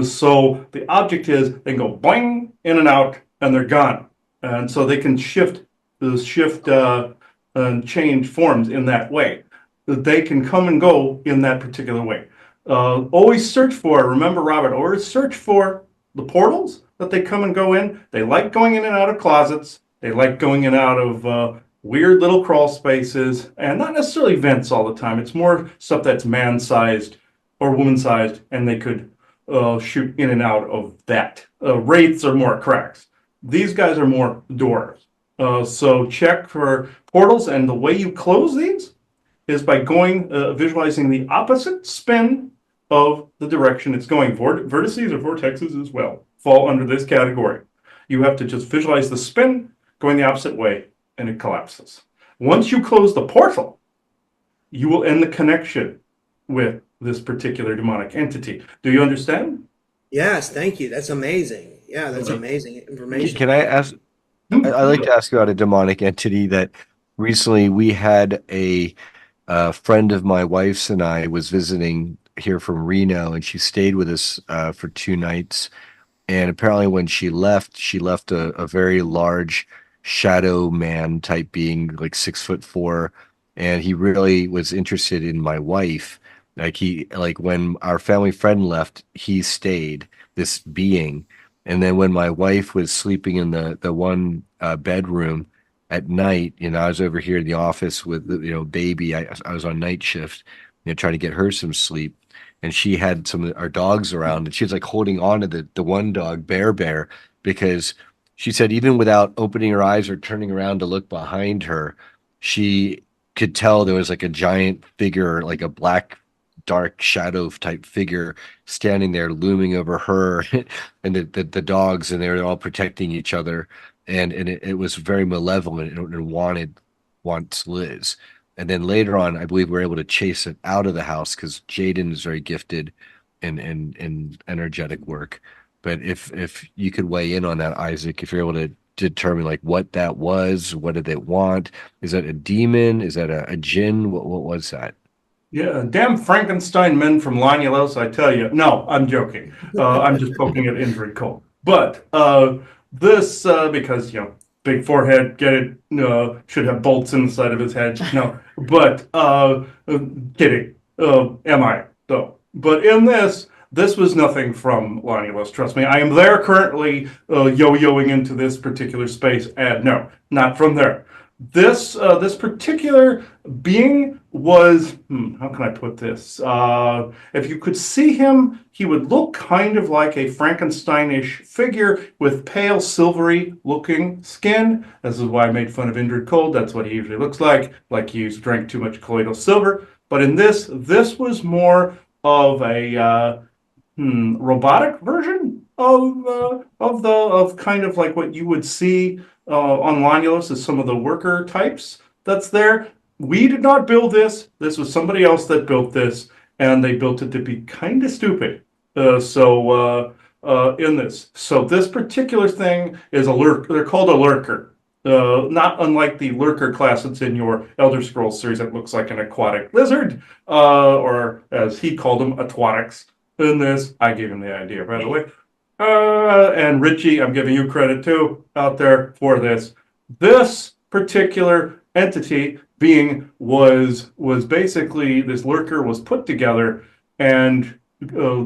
So the object is they can go boing in and out and they're gone. And so they can shift and change forms in that way. They can come and go in that particular way. Always search for, remember, Robert, always search for the portals that they come and go in. They like going in and out of closets. They like going in and out of weird little crawl spaces, and not necessarily vents all the time. It's more stuff that's man-sized or woman-sized, and they could shoot in and out of that. Wraiths are more cracks. These guys are more doors. So check for portals, and the way you close these is by going, visualizing the opposite spin of the direction it's going. Vertices or vortexes as well fall under this category. You have to just visualize the spin going the opposite way, and it collapses. Once you close the portal, you will end the connection with this particular demonic entity. Do you understand? Yes, thank you. That's amazing. Yeah, that's amazing information. Can I ask? I'd like to ask about a demonic entity that recently we had a friend of my wife's and I was visiting here from Reno, and she stayed with us for 2 nights. And apparently, when she left a very large shadow man type being, like 6'4", and he really was interested in my wife. Like when our family friend left, he stayed, this being. And then when my wife was sleeping in the one bedroom at night, I was over here in the office with baby. I was on night shift, trying to get her some sleep, and she had some of our dogs around, and she was like holding on to the one dog, Bear, because she said even without opening her eyes or turning around to look behind her, she could tell there was like a giant figure, like a black dark shadow type figure standing there looming over her and the dogs, and they were all protecting each other, and it was very malevolent and wants Liz. And then later on, I believe we were able to chase it out of the house because Jaden is very gifted in energetic work. But if you could weigh in on that, Isaac, if you're able to determine like what that was, what did it want? Is that a demon? Is that a jinn? What was that? Yeah, damn Frankenstein men from Lanulos, I tell you. No, I'm joking. I'm just poking at Indrid Cold. But this, because, big forehead, get it, should have bolts inside of his head. No, but kidding. Am I, though? But in this was nothing from Lanulos, trust me. I am there currently yo-yoing into this particular space, and no, not from there. This particular being was, how can I put this? If you could see him, he would look kind of like a Frankenstein-ish figure with pale, silvery-looking skin. This is why I made fun of Indrid Cold. That's what he usually looks like he's drank too much colloidal silver. But in this was more of a robotic version of kind of like what you would see on Lanulos as some of the worker types that's there. We did not build this. This was somebody else that built this, and they built it to be kind of stupid. In this, so this particular thing is a lurker. They're called a lurker. Not unlike the lurker class that's in your Elder Scrolls series that looks like an aquatic lizard, or as he called them, aquatics. In this, I gave him the idea, by the way. And Richie, I'm giving you credit too out there for this. This particular entity being was basically, this lurker was put together and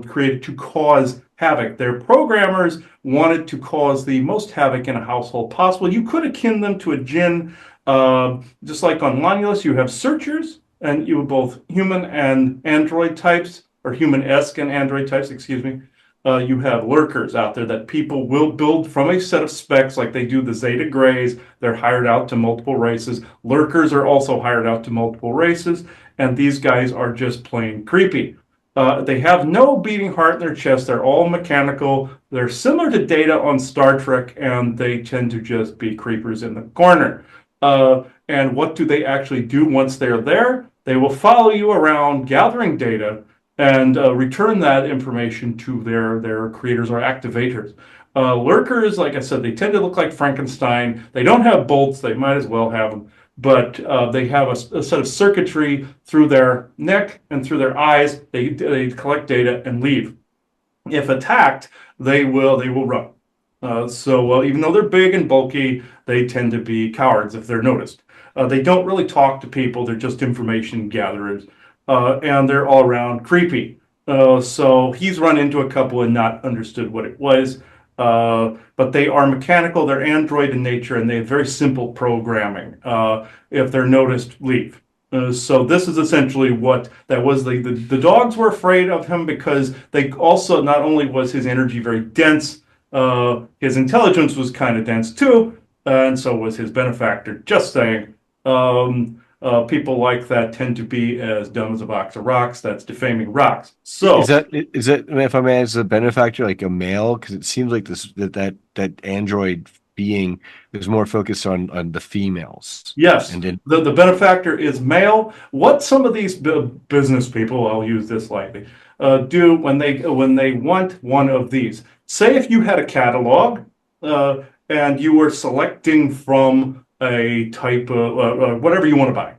created to cause havoc. Their programmers wanted to cause the most havoc in a household possible. You could akin them to a djinn, just like on Lanulos, you have searchers, and you have both human and android types, or human-esque and android types, excuse me. You have lurkers out there that people will build from a set of specs like they do the Zeta Greys. They're hired out to multiple races. Lurkers are also hired out to multiple races, and these guys are just plain creepy. They have no beating heart in their chest. They're all mechanical. They're similar to Data on Star Trek, and they tend to just be creepers in the corner. And what do they actually do once they're there? They will follow you around gathering data and return that information to their creators or activators. Lurkers, like I said, they tend to look like Frankenstein. They don't have bolts. They might as well have them. But they have a set of circuitry through their neck and through their eyes. They collect data and leave. If attacked, they will run. So even though they're big and bulky, they tend to be cowards if they're noticed. They don't really talk to people. They're just information gatherers. And they're all around creepy. So he's run into a couple and not understood what it was. But they are mechanical, they're android in nature, and they have very simple programming. If they're noticed, leave. So this is essentially what that was. The dogs were afraid of him because they also, not only was his energy very dense, his intelligence was kind of dense too, and so was his benefactor. Just saying. People like that tend to be as dumb as a box of rocks. That's defaming rocks. So is that if I may ask, the benefactor like a male? Because it seems like that android being is more focused on the females. Yes, and then the benefactor is male. What some of these business people, I'll use this lightly, do when they want one of these. Say if you had a catalog and you were selecting from a type of whatever you want to buy,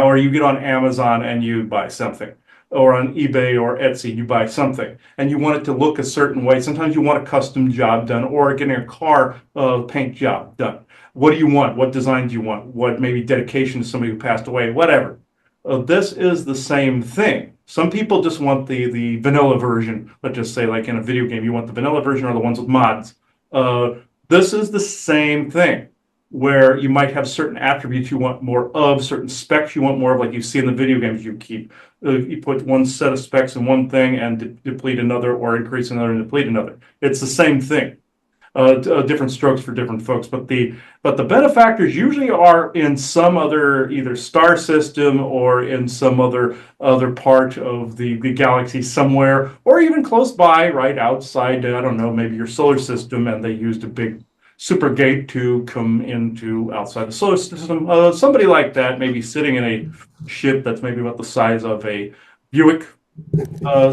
or you get on Amazon and you buy something. or on eBay or Etsy, you buy something and you want it to look a certain way. Sometimes you want a custom job done or getting a car paint job done. What do you want? What design do you want? What maybe dedication to somebody who passed away, whatever. This is the same thing. Some people just want the vanilla version. Let's just say, like in a video game, you want the vanilla version or the ones with mods. This is the same thing, where you might have certain attributes you want more of, certain specs you want more of, like you see in the video games you keep. You put one set of specs in one thing and deplete another, or increase another and deplete another. It's the same thing. Different strokes for different folks, but the benefactors usually are in some other either star system or in some other part of the galaxy somewhere, or even close by, right outside. I don't know, maybe your solar system, and they used a big super gate to come into outside the solar system. Somebody like that, maybe sitting in a ship that's maybe about the size of a Buick,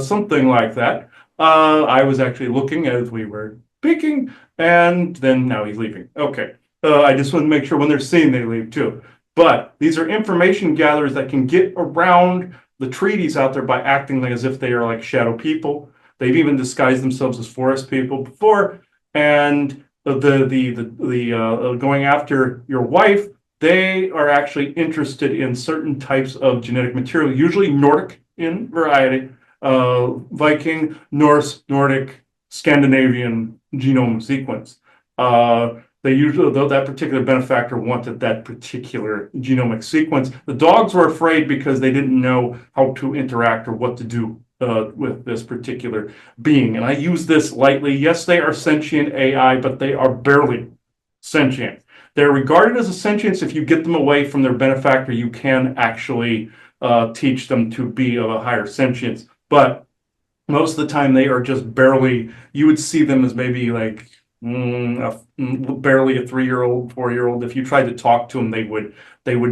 something like that. I was actually looking as we were speaking, and then now he's leaving. Okay. I just want to make sure when they're seen, they leave too. But these are information gatherers that can get around the treaties out there by acting as if they are like shadow people. They've even disguised themselves as forest people before. And going after your wife, they are actually interested in certain types of genetic material, usually Nordic in variety, Viking, Norse, Nordic, Scandinavian genome sequence. They usually, though that particular benefactor wanted that particular genomic sequence, the dogs were afraid because they didn't know how to interact or what to do with this particular being. And I use this lightly. Yes, they are sentient AI, but they are barely sentient. They're regarded as a sentience. If you get them away from their benefactor, you can actually teach them to be of a higher sentience. But most of the time, they are just barely, you would see them as maybe like barely a 3-year-old, 4-year-old. If you tried to talk to them, they would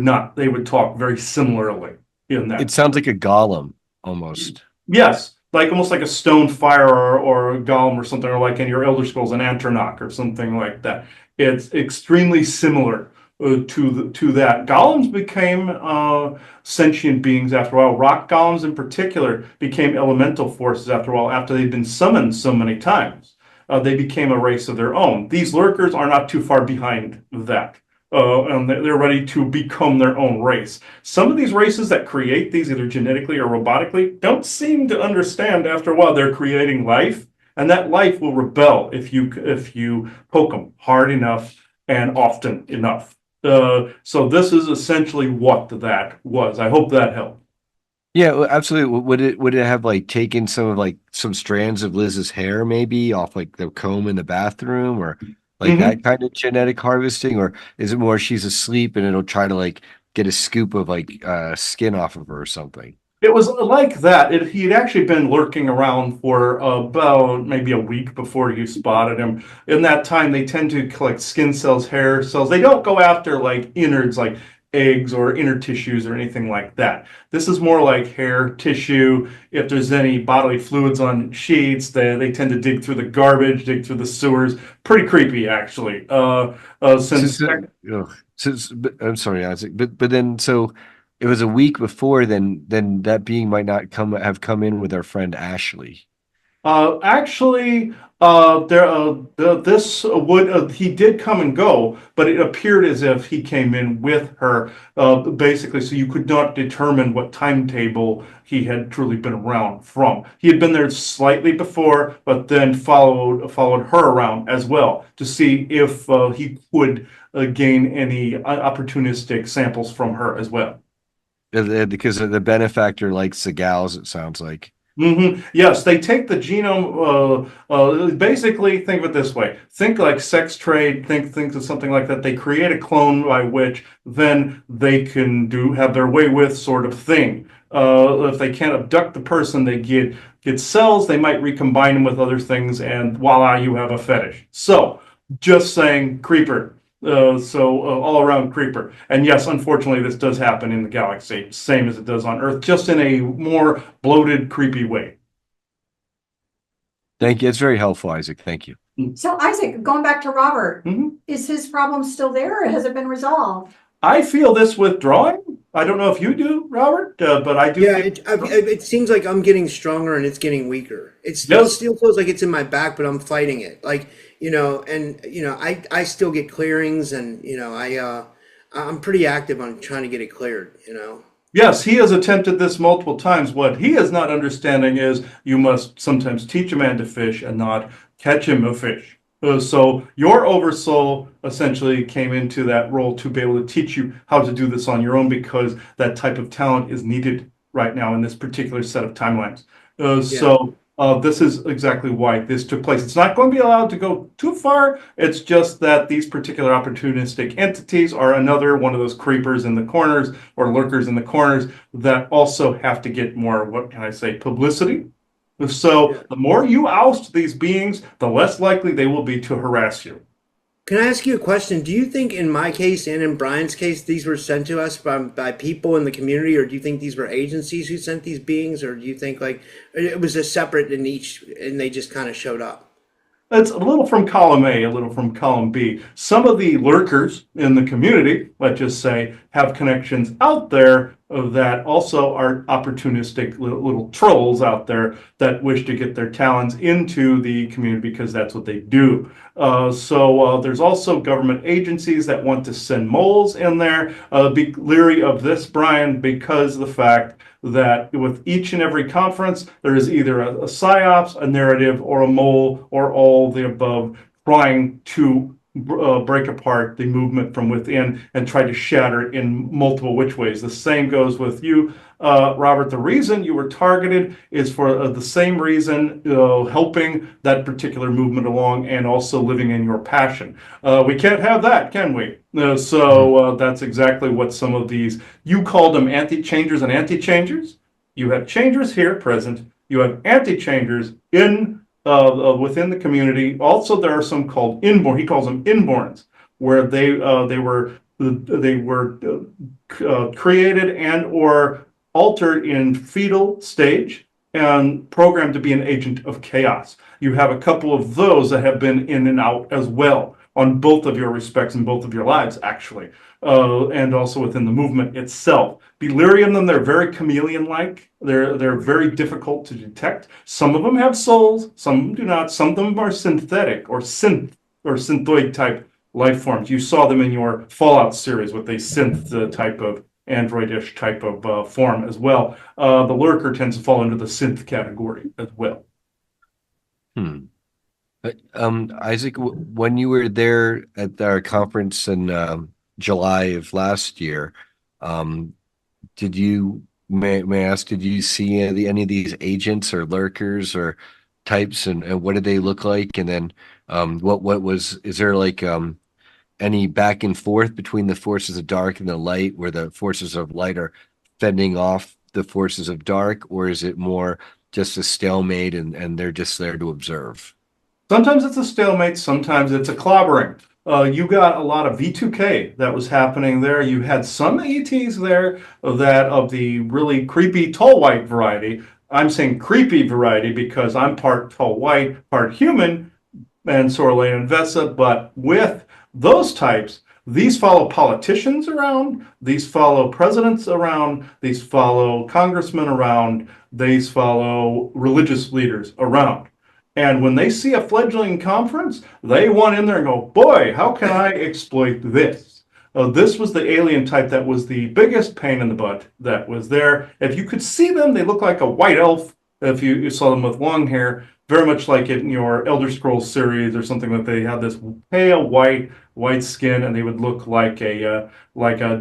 not. They would talk very similarly in that. It sounds like a golem almost. Yes, like almost like a stone fire or a golem or something, or like in your Elder Scrolls, an Antronach or something like that. It's extremely similar to that. Golems became sentient beings after a while. Rock golems in particular became elemental forces after a while, after they'd been summoned so many times. They became a race of their own. These lurkers are not too far behind that. And they're ready to become their own race. Some of these races that create these, either genetically or robotically, don't seem to understand after a while they're creating life, and that life will rebel if you poke them hard enough and often enough. So this is essentially what that was. I hope that helped. Yeah, well, absolutely. Would it have like taken some strands of Liz's hair maybe off like the comb in the bathroom, or like that kind of genetic harvesting, or is it more she's asleep and it'll try to like get a scoop of like skin off of her or something? It was like that. He'd actually been lurking around for about maybe a week before you spotted him. In that time, they tend to collect skin cells, hair cells. They don't go after like innards, like eggs or inner tissues or anything like that. This is more like hair tissue. If there's any bodily fluids on sheets, they tend to dig through the garbage, dig through the sewers. Pretty creepy, actually. I'm sorry, Isaac, but then so it was a week before. Then that being might not have come in with our friend Ashley. Actually, this would he did come and go, but it appeared as if he came in with her, basically, so you could not determine what timetable he had truly been around from. He had been there slightly before, but then followed her around as well to see if he could gain any opportunistic samples from her as well. Because the benefactor likes the gals, it sounds like. Yes, they take the genome. Basically, think of it this way: think like sex trade. Think of something like that. They create a clone by which then they can have their way with, sort of thing. If they can't abduct the person, they get cells. They might recombine them with other things, and voila, you have a fetish. So, just saying, creeper. All around creeper. And yes, unfortunately, this does happen in the galaxy, same as it does on Earth, just in a more bloated, creepy way. Thank you. It's very helpful, Isaac. Thank you. So Isaac, going back to Robert, is his problem still there or has it been resolved? I feel this withdrawing I don't know if you do, Robert, but I do Yeah, feel. it seems like I'm getting stronger and it's getting weaker. Yes. Still feels like it's in my back, but I'm fighting it. Like, and I still get clearings, and I'm pretty active on trying to get it cleared. Yes, he has attempted this multiple times. What he is not understanding is you must sometimes teach a man to fish and not catch him a fish. So your oversoul essentially came into that role to be able to teach you how to do this on your own because that type of talent is needed right now in this particular set of timelines. Yeah. This is exactly why this took place. It's not going to be allowed to go too far. It's just that these particular opportunistic entities are another one of those creepers in the corners or lurkers in the corners that also have to get more, what can I say, publicity. So Yeah. the more you oust these beings, the less likely they will be to harass you. Can I ask you a question? Do you think in my case and in Brian's case, these were sent to us by people in the community, or do you think these were agencies who sent these beings, or do you think like it was a separate in each and they just kind of showed up? It's a little from column A, a little from column B. Some of the lurkers in the community, let's just say, have connections out there that also are opportunistic little trolls out there that wish to get their talons into the community because that's what they do. There's also government agencies that want to send moles in there. Be leery of this, Brian, because of the fact that with each and every conference, there is either a psyops, a narrative, or a mole, or all the above, trying to break apart the movement from within and try to shatter it in multiple which ways. The same goes with you, Robert. The reason you were targeted is for the same reason, helping that particular movement along and also living in your passion. We can't have that, can we? That's exactly what some of these, you called them anti-changers and anti-changers. You have changers here present. You have anti-changers within the community. Also, there are some called inborn. He calls them inborns, where they were created and or altered in fetal stage and programmed to be an agent of chaos. You have a couple of those that have been in and out as well on both of your respects in both of your lives, actually, and also within the movement itself. Be leery of them. They're very chameleon-like. They're very difficult to detect. Some of them have souls. Some of them do not. Some of them are synthetic or synthoid type life forms. You saw them in your Fallout series with a synth type of androidish type of form as well. The lurker tends to fall into the synth category as well. Hmm. Isaac, when you were there at our conference in July of last year, did you, may I ask, did you see any of these agents or lurkers or types, and what did they look like? And then is there like any back and forth between the forces of dark and the light, where the forces of light are fending off the forces of dark, or is it more just a stalemate and they're just there to observe? Sometimes it's a stalemate, sometimes it's a clobbering. You got a lot of V2K that was happening there. You had some ETs there that of the really creepy tall white variety. I'm saying creepy variety because I'm part tall white, part human, and Sorlane and Vesa, but with those types, these follow politicians around, these follow presidents around, these follow congressmen around, these follow religious leaders around. And when they see a fledgling conference, they want in there and go, boy, how can I exploit this? This was the alien type that was the biggest pain in the butt that was there. If you could see them, they look like a white elf. If you saw them with long hair, very much like in your Elder Scrolls series or something, that they had this pale white skin, and they would look like a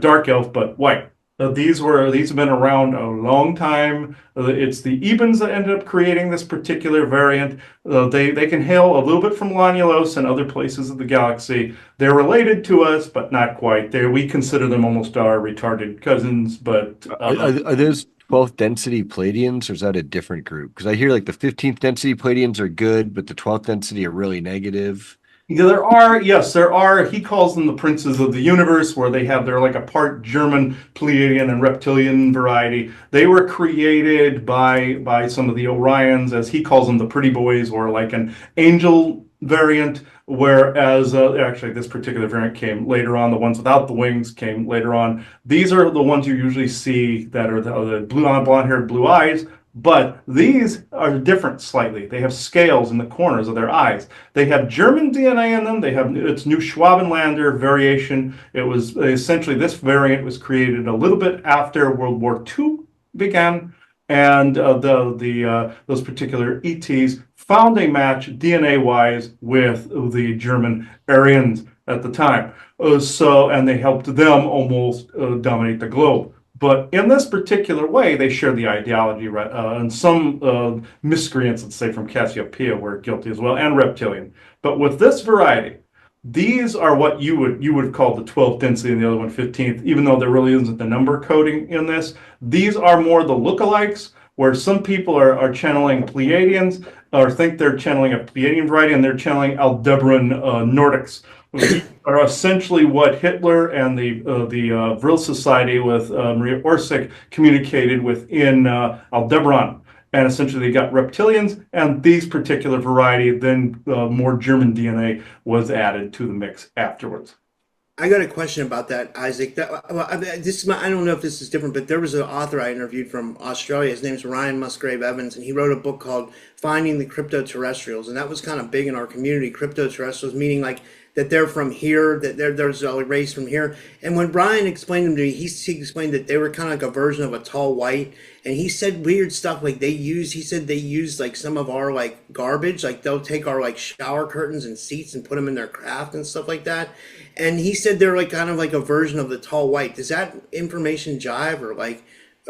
dark elf but white. These have been around a long time. It's the Ebens that ended up creating this particular variant. They can hail a little bit from Lanulos and other places of the galaxy. They're related to us, but not quite. We consider them almost our retarded cousins. But Are those 12th density Palladians, or is that a different group? Because I hear like the 15th density Palladians are good, but the 12th density are really negative. yeah, there are. He calls them the princes of the universe, where they're like a part German Pleiadian and reptilian variety. They were created by some of the Orions, as he calls them, the pretty boys, or like an angel variant. Whereas actually this particular variant came later on. The ones without the wings came later on. These are the ones you usually see that are the blonde haired, blue eyes. But these are different slightly. They have scales in the corners of their eyes. They have German DNA in them. They have its new Schwabenlander variation. It was essentially, this variant was created a little bit after World War II began, and those particular ETs found a match DNA-wise with the German Aryans at the time. And they helped them almost dominate the globe. But in this particular way, they share the ideology, right? And some miscreants, let's say from Cassiopeia, were guilty as well, and reptilian. But with this variety, these are what you would call the 12th density and the other one 15th, even though there really isn't the number coding in this. These are more the lookalikes, where some people are channeling Pleiadians, or think they're channeling a Pleiadian variety, and they're channeling Aldebaran Nordics. Are essentially what Hitler and the Vril Society with Maria Orsic communicated within Aldebaran. And essentially they got reptilians, and these particular variety, then more German DNA was added to the mix afterwards. I got a question about that, Isaac. I don't know if this is different, but there was an author I interviewed from Australia. His name's Ryan Musgrave Evans, and he wrote a book called Finding the Crypto-Terrestrials, and that was kind of big in our community. Crypto-terrestrials meaning like that they're from here, that there's a race from here. And when Brian explained them to me, he explained that they were kind of like a version of a tall white. And he said weird stuff like he said they use like some of our like garbage, like they'll take our like shower curtains and seats and put them in their craft and stuff like that. And he said they're like kind of like a version of the tall white. Does that information jive, or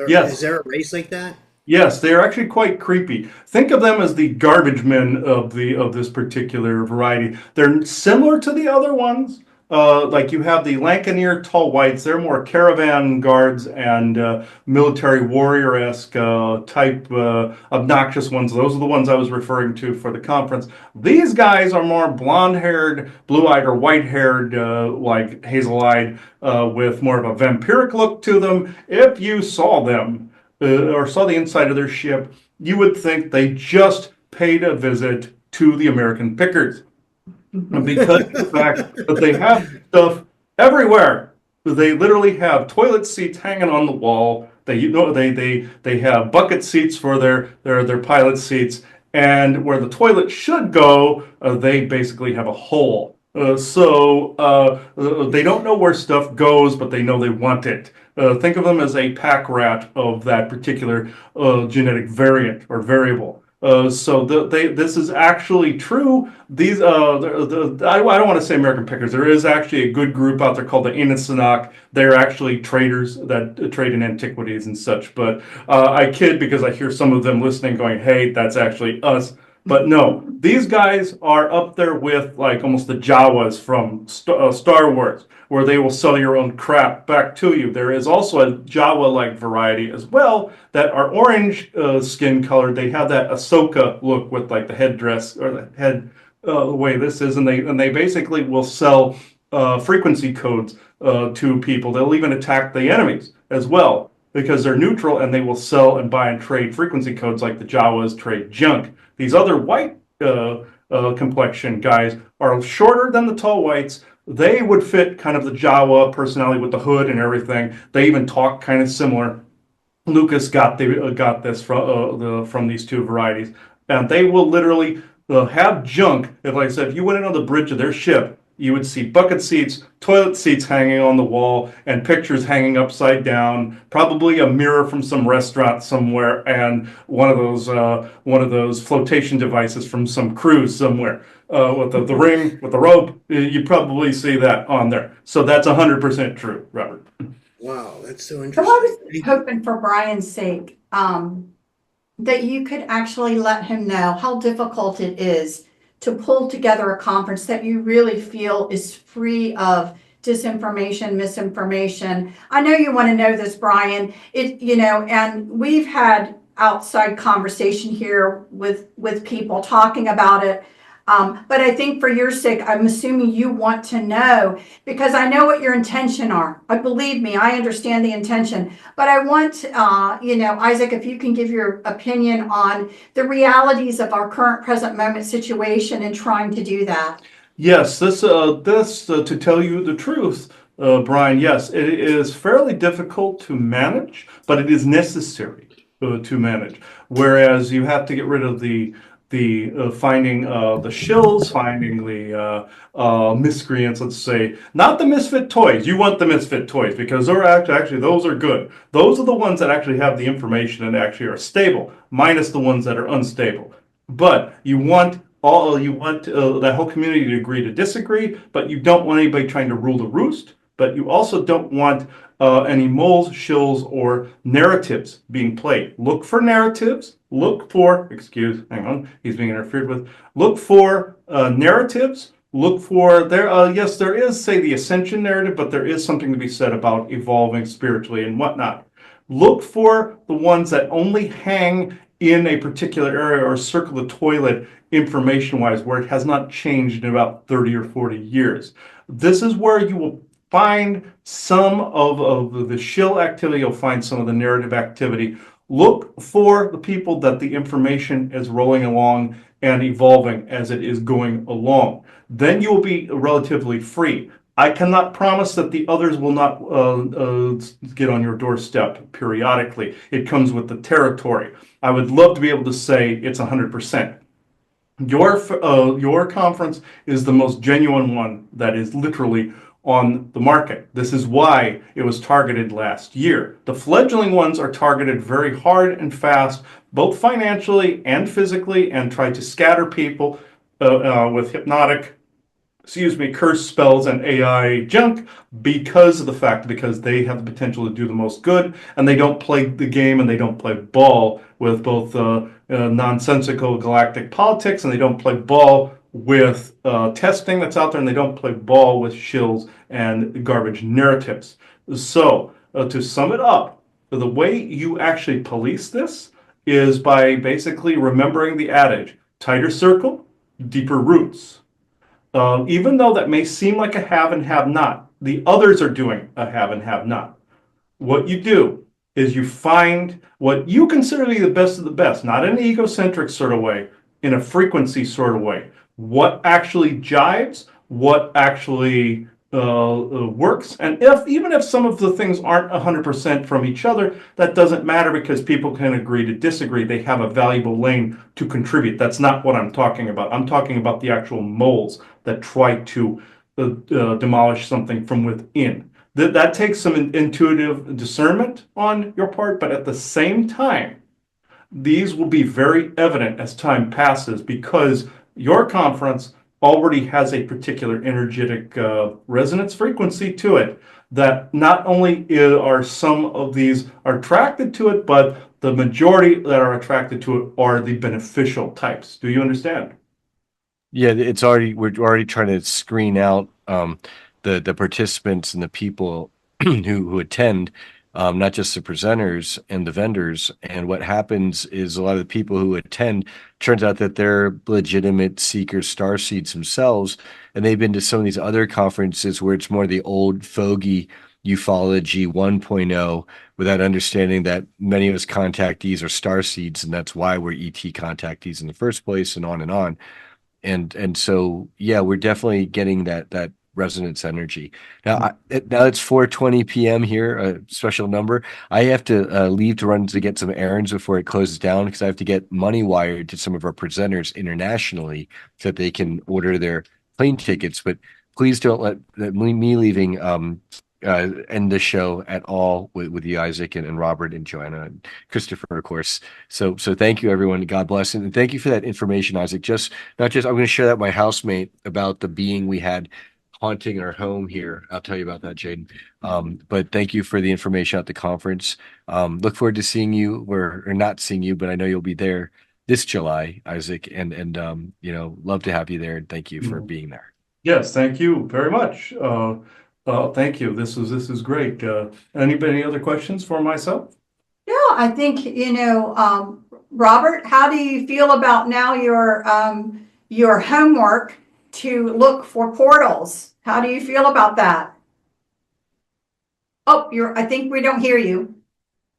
Yes. is there a race like that? Yes, they are actually quite creepy. Think of them as the garbage men of this particular variety. They're similar to the other ones. Like you have the Lancaneer tall whites. They're more caravan guards and military warrior-esque type obnoxious ones. Those are the ones I was referring to for the conference. These guys are more blonde-haired, blue-eyed, or white-haired, like hazel-eyed, with more of a vampiric look to them. If you saw them, or saw the inside of their ship, you would think they just paid a visit to the American pickers. Because of the fact that they have stuff everywhere. They literally have toilet seats hanging on the wall. They have bucket seats for their pilot seats, and where the toilet should go, they basically have a hole. So they don't know where stuff goes, but they know they want it. Think of them as a pack rat of that particular genetic variant or variable. This is actually true. These I don't want to say American pickers. There is actually a good group out there called the Inisanok. They're actually traders that trade in antiquities and such. But I kid because I hear some of them listening going, "Hey, that's actually us." But no, these guys are up there with like almost the Jawas from Star Wars, where they will sell your own crap back to you. There is also a Jawa-like variety as well that are orange skin color. They have that Ahsoka look with like the headdress or the head the way this is, and they basically will sell frequency codes to people. They'll even attack the enemies as well because they're neutral, and they will sell and buy and trade frequency codes like the Jawas trade junk. These other white complexion guys are shorter than the tall whites. They would fit kind of the Jawa personality with the hood and everything. They even talk kind of similar. Lucas got this from these two varieties, and they will literally have junk. Like I said, if you went in on the bridge of their ship, you would see bucket seats, toilet seats hanging on the wall, and pictures hanging upside down. Probably a mirror from some restaurant somewhere, and one of those flotation devices from some cruise somewhere with the ring with the rope. You probably see that on there. So that's 100% true, Robert. Wow, that's so So I interesting. was hoping for Brian's sake, that you could actually let him know how difficult it is to pull together a conference that you really feel is free of disinformation, misinformation. I know you want to know this, Brian. And we've had outside conversation here with people talking about it. But I think for your sake, I'm assuming you want to know, because I know what your intention are. Believe me, I understand the intention. But I want, Isaac, if you can give your opinion on the realities of our current present moment situation and trying to do that. Yes, to tell you the truth, Brian, yes, it is fairly difficult to manage, but it is necessary to manage. Whereas you have to get rid of the finding the shills, finding the miscreants, let's say, not the misfit toys. You want the misfit toys because they're actually those are good. Those are the ones that actually have the information and actually are stable, minus the ones that are unstable. But you want the whole community to agree to disagree, but you don't want anybody trying to rule the roost. But you also don't want any moles, shills, or narratives being played. Look for narratives. Hang on, he's being interfered with. Look for narratives. Look for yes, there is, say, the ascension narrative, but there is something to be said about evolving spiritually and whatnot. Look for the ones that only hang in a particular area or circle the toilet information wise, where it has not changed in about 30 or 40 years. This is where you will find some of the shill activity, you'll find some of the narrative activity. Look for the people that the information is rolling along and evolving as it is going along. Then you will be relatively free. I cannot promise that the others will not get on your doorstep periodically. It comes with the territory. I would love to be able to say it's 100%. Your conference is the most genuine one that is literally on the market. This is why it was targeted last year. The fledgling ones are targeted very hard and fast, both financially and physically, and try to scatter people with hypnotic, curse spells and AI junk because of the fact because they have the potential to do the most good, and they don't play the game and they don't play ball with both nonsensical galactic politics, and they don't play ball with testing that's out there, and they don't play ball with shills and garbage narratives. So to sum it up, the way you actually police this is by basically remembering the adage: tighter circle, deeper roots. Even though that may seem like a have and have not, the others are doing a have and have not. What you do is you find what you consider to be the best of the best, not in an egocentric sort of way, in a frequency sort of way. What actually jives, what actually works, and even if some of the things aren't 100% from each other, that doesn't matter because people can agree to disagree. They have a valuable lane to contribute. That's not what I'm talking about. I'm talking about the actual moles that try to demolish something from within. That takes some intuitive discernment on your part, but at the same time, these will be very evident as time passes because your conference already has a particular energetic resonance frequency to it that not only are some of these are attracted to it, but the majority that are attracted to it are the beneficial types. Do you understand? Yeah, we're already trying to screen out the participants and the people who attend, not just the presenters and the vendors. And what happens is a lot of the people who attend turns out that they're legitimate seekers, star seeds themselves, and they've been to some of these other conferences where it's more the old fogey ufology 1.0 without understanding that many of us contactees are star seeds, and that's why we're ET contactees in the first place, and on and on. And so yeah, we're definitely getting that resonance energy. Now it's 4:20 p.m. here, a special number. I have to leave to run to get some errands before it closes down because I have to get money wired to some of our presenters internationally so that they can order their plane tickets. But please don't let me leaving end the show at all with you, Isaac, and Robert and Joanna and Christopher, of course. So thank you, everyone. God bless, and thank you for that information, Isaac. I'm going to share that with my housemate about the being we had haunting our home here. I'll tell you about that, Jaden. But thank you for the information at the conference. Look forward to seeing you, or not seeing you, but I know you'll be there this July, Isaac, and love to have you there. And thank you for being there. Yes, thank you very much. Thank you. This is great. Any other questions for myself? Yeah, I think, Robert, how do you feel about now your homework to look for portals? How do you feel about that? Oh, I think we don't hear you.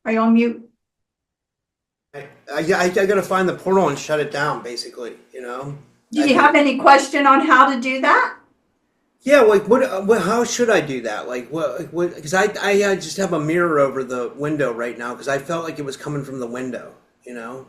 Are you on mute? I got to find the portal and shut it down, basically, Do you have any question on how to do that? Yeah, like what? How should I do that? Like what? Because I just have a mirror over the window right now because I felt like it was coming from the window. You know.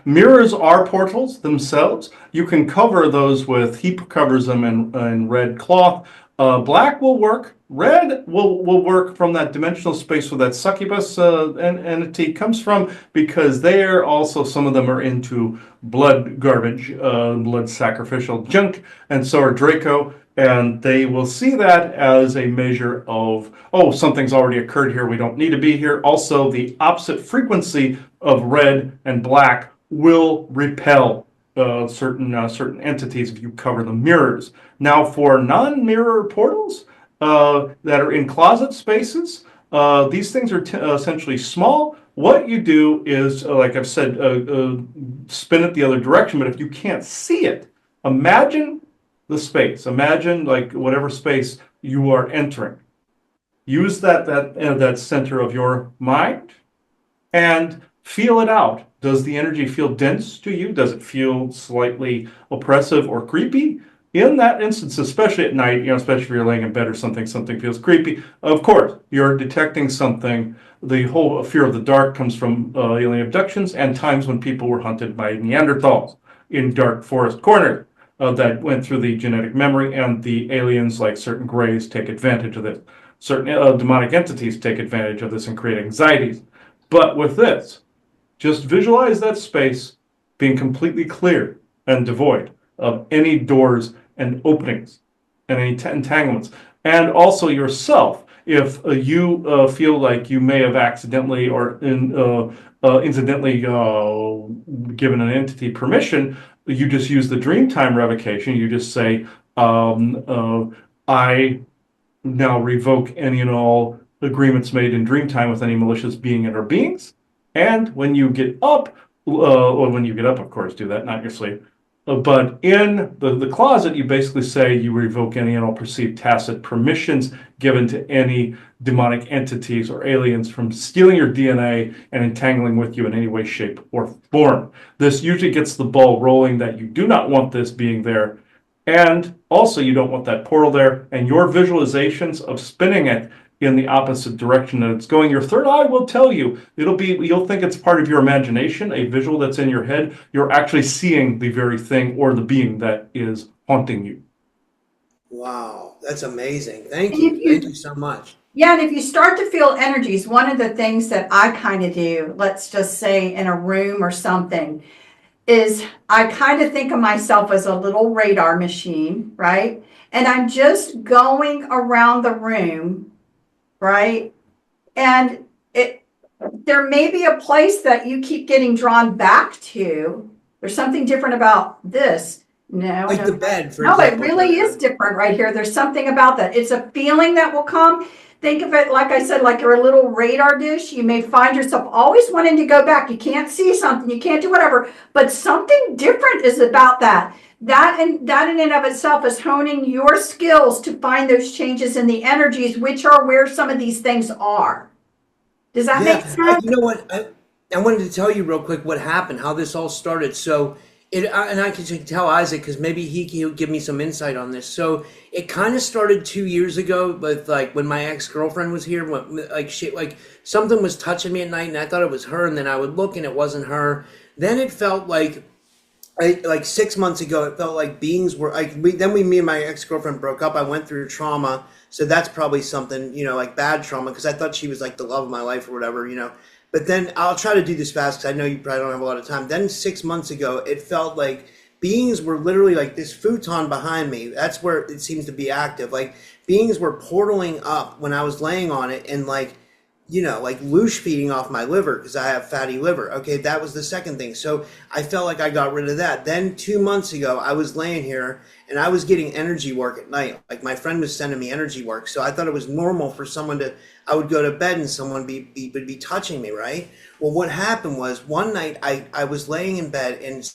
Mirrors are portals themselves. You can cover those with, he covers them in red cloth. Black will work. Red will work from that dimensional space where that succubus entity comes from, because there also some of them are into blood garbage, blood sacrificial junk, and so are Draco. And they will see that as a measure of, oh, something's already occurred here, we don't need to be here. Also, the opposite frequency of red and black will repel certain entities if you cover the mirrors. Now, for non-mirror portals that are in closet spaces, these things are essentially small. What you do is, like I've said, spin it the other direction. But if you can't see it, imagine the space. Imagine like whatever space you are entering. Use that center of your mind and feel it out. Does the energy feel dense to you? Does it feel slightly oppressive or creepy? In that instance, especially at night, especially if you're laying in bed or something feels creepy. Of course, you're detecting something. The whole fear of the dark comes from alien abductions and times when people were hunted by Neanderthals in dark forest corners. That went through the genetic memory, and the aliens, like certain greys, take advantage of this. Certain demonic entities take advantage of this and create anxieties. But with this, just visualize that space being completely clear and devoid of any doors and openings and any entanglements. And also yourself, if you feel like you may have accidentally or incidentally given an entity permission, you just use the Dreamtime revocation. You just say, I now revoke any and all agreements made in Dreamtime with any malicious being and or beings. And when you get up, or when you get up, of course, do that, not your sleep. But in the closet, you basically say you revoke any and all perceived tacit permissions given to any demonic entities or aliens from stealing your DNA and entangling with you in any way, shape, or form. This usually gets the ball rolling that you do not want this being there. And also, you don't want that portal there. And your visualizations of spinning it in the opposite direction that it's going, your third eye will tell you. You'll think it's part of your imagination, a visual that's in your head. You're actually seeing the very thing or the being that is haunting you. Wow, that's amazing. Thank And you. if you Thank you so much. Yeah, and if you start to feel energies, one of the things that I kind of do, let's just say in a room or something, is I kind of think of myself as a little radar machine, right? And I'm just going around the room, right? And there may be a place that you keep getting drawn back to. There's something different about this. No, Like no, the bed, for no, it example. really is different right here. There's something about that. It's a feeling that will come. Think of it, like I said, like you're a little radar dish. You may find yourself always wanting to go back. You can't see something, you can't do whatever, but something different is about that. That in and of itself is honing your skills to find those changes in the energies, which are where some of these things are. Does that make Yeah, sense? you know what? I wanted to tell you real quick what happened, how this all started. So, and I can tell Isaac because maybe he'll give me some insight on this. So, it kind of started 2 years ago, with like when my ex-girlfriend was here, like something was touching me at night, and I thought it was her, and then I would look and it wasn't her. Then it felt like 6 months ago, it felt like beings were like. Me and my ex-girlfriend broke up. I went through trauma, so that's probably something, like bad trauma, because I thought she was like the love of my life or whatever. But then I'll try to do this fast because I know you probably don't have a lot of time. Then 6 months ago, it felt like beings were literally like this futon behind me. That's where it seems to be active. Like beings were portaling up when I was laying on it and like loosh feeding off my liver because I have fatty liver. Okay, that was the second thing. So I felt like I got rid of that. Then 2 months ago, I was laying here and I was getting energy work at night. Like my friend was sending me energy work. So I thought it was normal for I would go to bed and someone would be touching me, right? Well, what happened was one night I was laying in bed and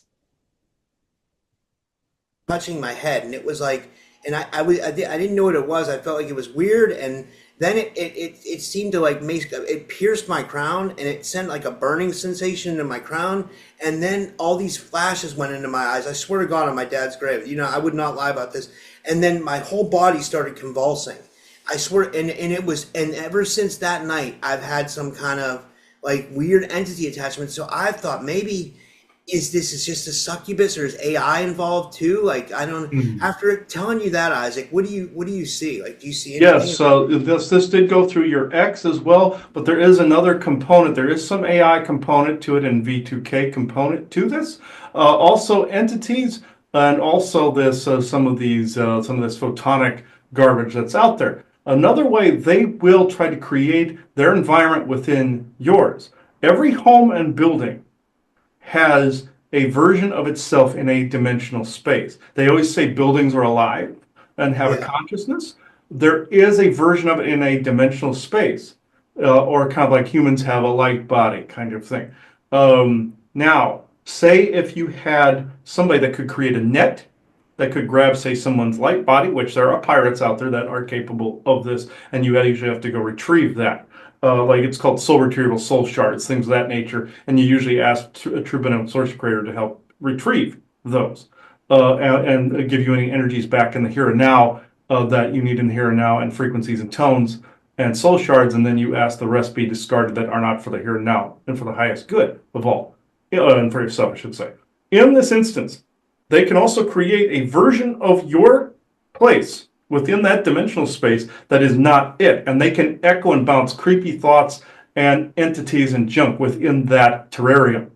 touching my head, and it was like, and I didn't know what it was. I felt like it was weird, and then it seemed to like make it pierced my crown, and it sent like a burning sensation into my crown, and then all these flashes went into my eyes. I swear to God, on my dad's grave, I would not lie about this. And then my whole body started convulsing. I swear, and ever since that night, I've had some kind of like weird entity attachment. So I thought maybe is just a succubus, or is AI involved too? Like I don't. After telling you that, Isaac, what do you see? Like, do you see anything? Yes, so this did go through your X as well, but there is another component. There is some AI component to it and V2K component to this. Also entities, and also this some of this photonic garbage that's out there. Another way they will try to create their environment within yours. Every home and building has a version of itself in a dimensional space. They always say buildings are alive and have a consciousness. There is a version of it in a dimensional space, or kind of like humans have a light body kind of thing. Now, say if you had somebody that could create a net that could grab, say, someone's light body, which there are pirates out there that are capable of this, and you usually have to go retrieve that. Like it's called soul retrieval, soul shards, things of that nature, and you usually ask a true benevolent source creator to help retrieve those and give you any energies back in the here and now that you need in the here and now, and frequencies and tones and soul shards, and then you ask the rest be discarded that are not for the here and now and for the highest good of all, and for yourself, I should say. In this instance, they can also create a version of your place within that dimensional space that is not it. And they can echo and bounce creepy thoughts and entities and junk within that terrarium.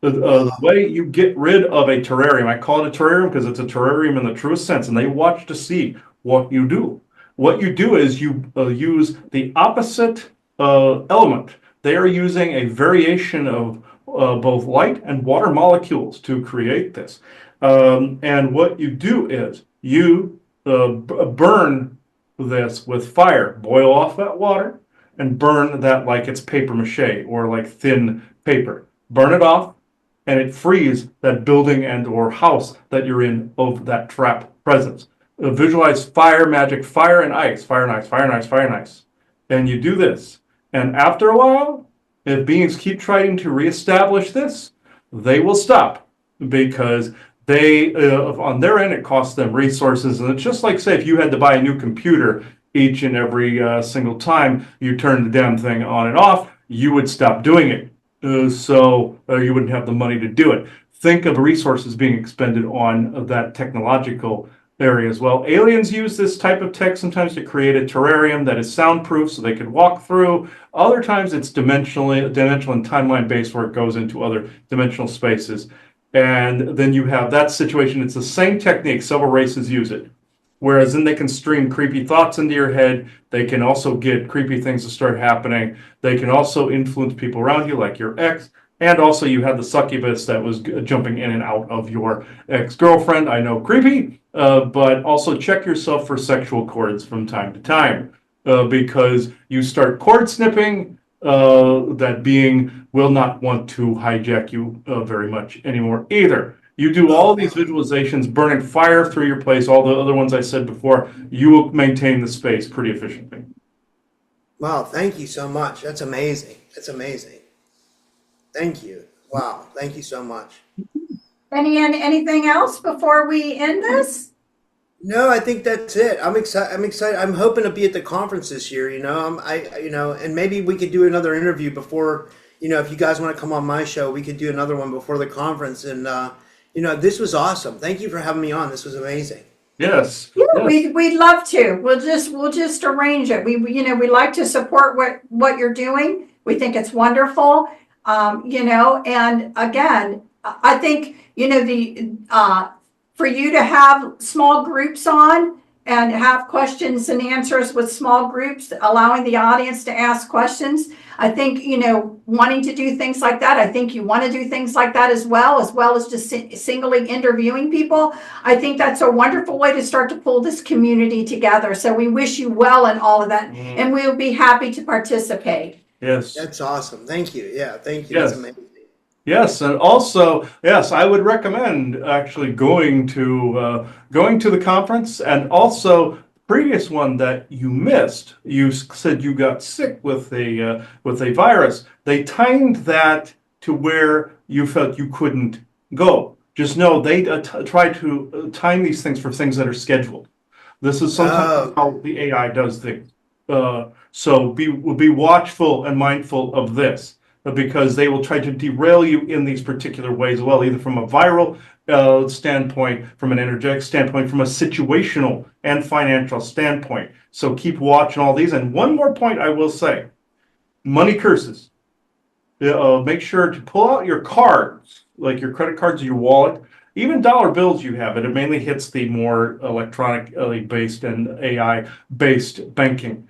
The way you get rid of a terrarium, I call it a terrarium because it's a terrarium in the truest sense, and they watch to see what you do. What you do is you use the opposite element. They are using a variation of both light and water molecules to create this. And what you do is you burn this with fire, boil off that water, and burn that like it's paper mache or like thin paper. Burn it off, and it frees that building and or house that you're in of that trap presence. Visualize fire, magic, fire and ice, fire and ice, fire and ice, fire and ice. And you do this. And after a while, if beings keep trying to reestablish this, they will stop, because they, on their end, it costs them resources. And it's just like, say, if you had to buy a new computer each and every single time you turn the damn thing on and off, you would stop doing it. So you wouldn't have the money to do it. Think of resources being expended on that technological area as well. Aliens use this type of tech sometimes to create a terrarium that is soundproof so they could walk through. Other times it's dimensional and timeline based, where it goes into other dimensional spaces. And then you have that situation. It's the same technique. Several races use it. Whereas then they can stream creepy thoughts into your head. They can also get creepy things to start happening. They can also influence people around you, like your ex. And also you had the succubus that was jumping in and out of your ex-girlfriend. I know, creepy, but also check yourself for sexual cords from time to time, because you start cord snipping, that being will not want to hijack you very much anymore either. You do all these visualizations, burning fire through your place, all the other ones I said before, you will maintain the space pretty efficiently. Wow, thank you so much. That's amazing. That's amazing. Thank you. Wow, thank you so much. Anything else before we end this? No, I think that's it. I'm excited. I'm excited. I'm hoping to be at the conference this year. And maybe we could do another interview before. If you guys want to come on my show, we could do another one before the conference. And this was awesome. Thank you for having me on. This was amazing. Yes. Yeah, Yes. we'd love to. We'll just arrange it. We like to support what you're doing. We think it's wonderful. And again, I think, for you to have small groups on and have questions and answers with small groups, allowing the audience to ask questions. I think, wanting to do things like that. I think you want to do things like that as well as just singly interviewing people. I think that's a wonderful way to start to pull this community together. So we wish you well in all of that, and we'll be happy to participate. Yes. That's awesome. Thank you. Yeah, thank you. Yes. That's amazing. Yes, and also, yes, I would recommend actually going to the conference, and also previous one that you missed, you said you got sick with a virus. They timed that to where you felt you couldn't go. Just know they try to time these things for things that are scheduled. This is sometimes Oh, how the AI does things. So be watchful and mindful of this because they will try to derail you in these particular ways as well, either from a viral standpoint, from an energetic standpoint, from a situational and financial standpoint. So keep watching all these. And one more point I will say, money curses. Make sure to pull out your cards, like your credit cards, your wallet, even dollar bills you have. It mainly hits the more electronically based and AI based banking.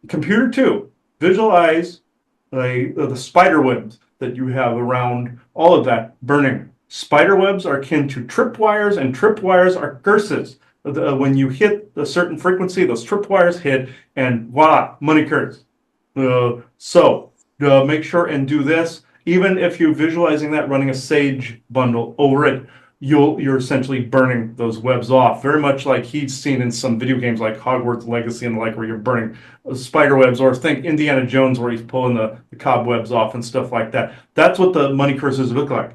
Computer too. Visualize the spider webs that you have around all of that burning. Spider webs are akin to tripwires, and tripwires are curses. When you hit a certain frequency, those tripwires hit, and voila, money curse. So make sure and do this. Even if you're visualizing that, running a sage bundle over it, you're essentially burning those webs off. Very much like he's seen in some video games like Hogwarts Legacy and the like, where you're burning spider webs, or think Indiana Jones where he's pulling the cobwebs off and stuff like that. That's what the money curses look like.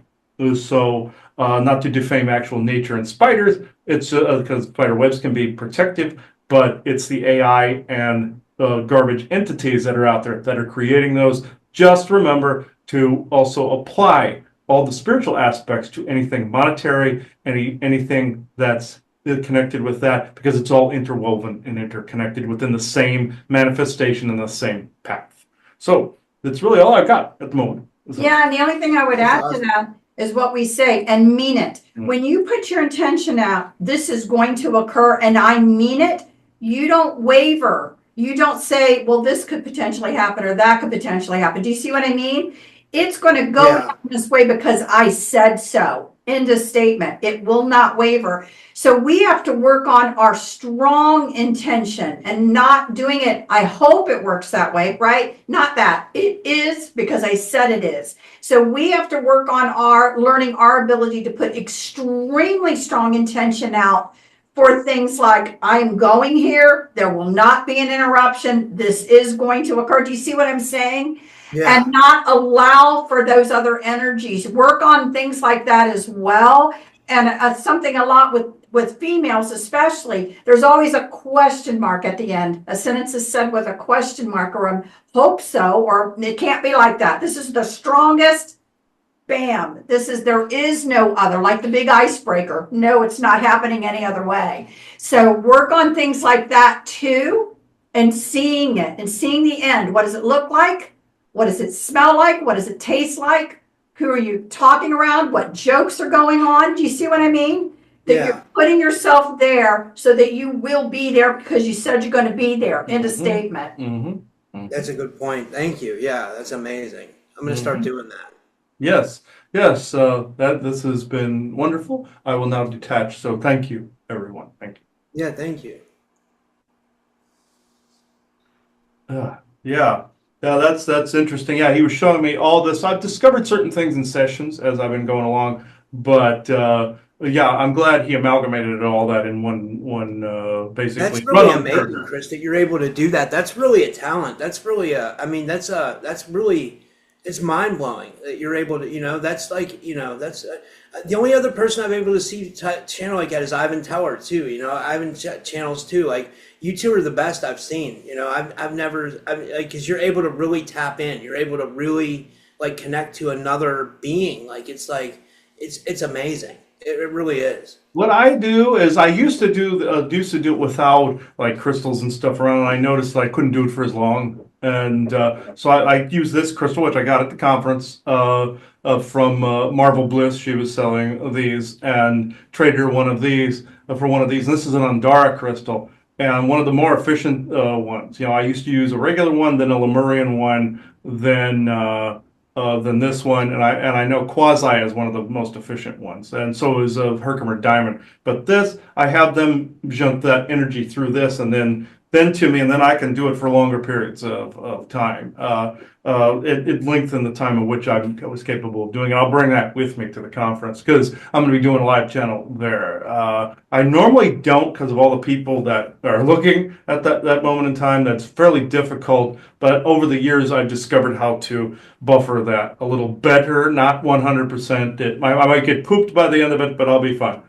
So not to defame actual nature and spiders, it's because spider webs can be protective, but it's the AI and garbage entities that are out there that are creating those. Just remember to also apply all the spiritual aspects to anything monetary, anything that's connected with that, because it's all interwoven and interconnected within the same manifestation and the same path. So that's really all I've got at the moment. So, Yeah, and the only thing I would that's add to awesome. that is what we say and mean it. Mm. When you put your intention out, this is going to occur and I mean it, you don't waver. You don't say, well, this could potentially happen or that could potentially happen. Do you see what I mean? It's going to go Yeah. down this way because I said so. End of statement. It will not waver. So we have to work on our strong intention and not doing it. I hope it works that way, right? Not that. It is because I said it is. So we have to work on our learning our ability to put extremely strong intention out for things like, I'm going here, there will not be an interruption, this is going to occur. Do you see what I'm saying? Yeah. And not allow for those other energies. Work on things like that as well. And something a lot with females especially, there's always a question mark at the end. A sentence is said with a question mark or a hope so, or it can't be like that. This is the strongest. Bam. There is no other, like the big icebreaker. No, it's not happening any other way. So work on things like that too, and seeing it and seeing the end. What does it look like? What does it smell like? What does it taste like? Who are you talking around? What jokes are going on? Do you see what I mean? That Yeah. you're putting yourself there so that you will be there because you said you're going to be there. End of Mhm. statement. Mm-hmm. That's a good point. Thank you. Yeah, that's amazing. I'm going to start doing that. Yes, yes, this has been wonderful. I will now detach. So thank you, everyone. Thank Yeah, thank you. you. Yeah, that's interesting. Yeah, he was showing me all this. I've discovered certain things in sessions as I've been going along, but yeah, I'm glad he amalgamated all that in one basically That's really run-on amazing, paragraph. Chris, that you're able to do that. That's really a talent. That's really that's really, it's mind blowing that you're able to, that's like, that's the only other person I've been able to see channel like that is Ivan Teller too. Ivan channels too. Like you two are the best I've seen. I've never, like, cause you're able to really tap in. You're able to really like connect to another being. Like, it's amazing. It really is. What I do is I used to do it without like crystals and stuff around, and I noticed that I couldn't do it for as long. And so I use this crystal, which I got at the conference from Marvel Bliss. She was selling these, and traded her one of these for one of these. And this is an Andara crystal, and one of the more efficient ones. I used to use a regular one, then a Lemurian one, than this one, and I know Quasi is one of the most efficient ones, and so is Herkimer Diamond. But this, I have them jump that energy through this, and then then to me, and then I can do it for longer periods of time. It lengthened the time in which I was capable of doing it. I'll bring that with me to the conference because I'm going to be doing a live channel there. I normally don't because of all the people that are looking at that moment in time. That's fairly difficult, but over the years I've discovered how to buffer that a little better. Not 100%. I might get pooped by the end of it, but I'll be fine.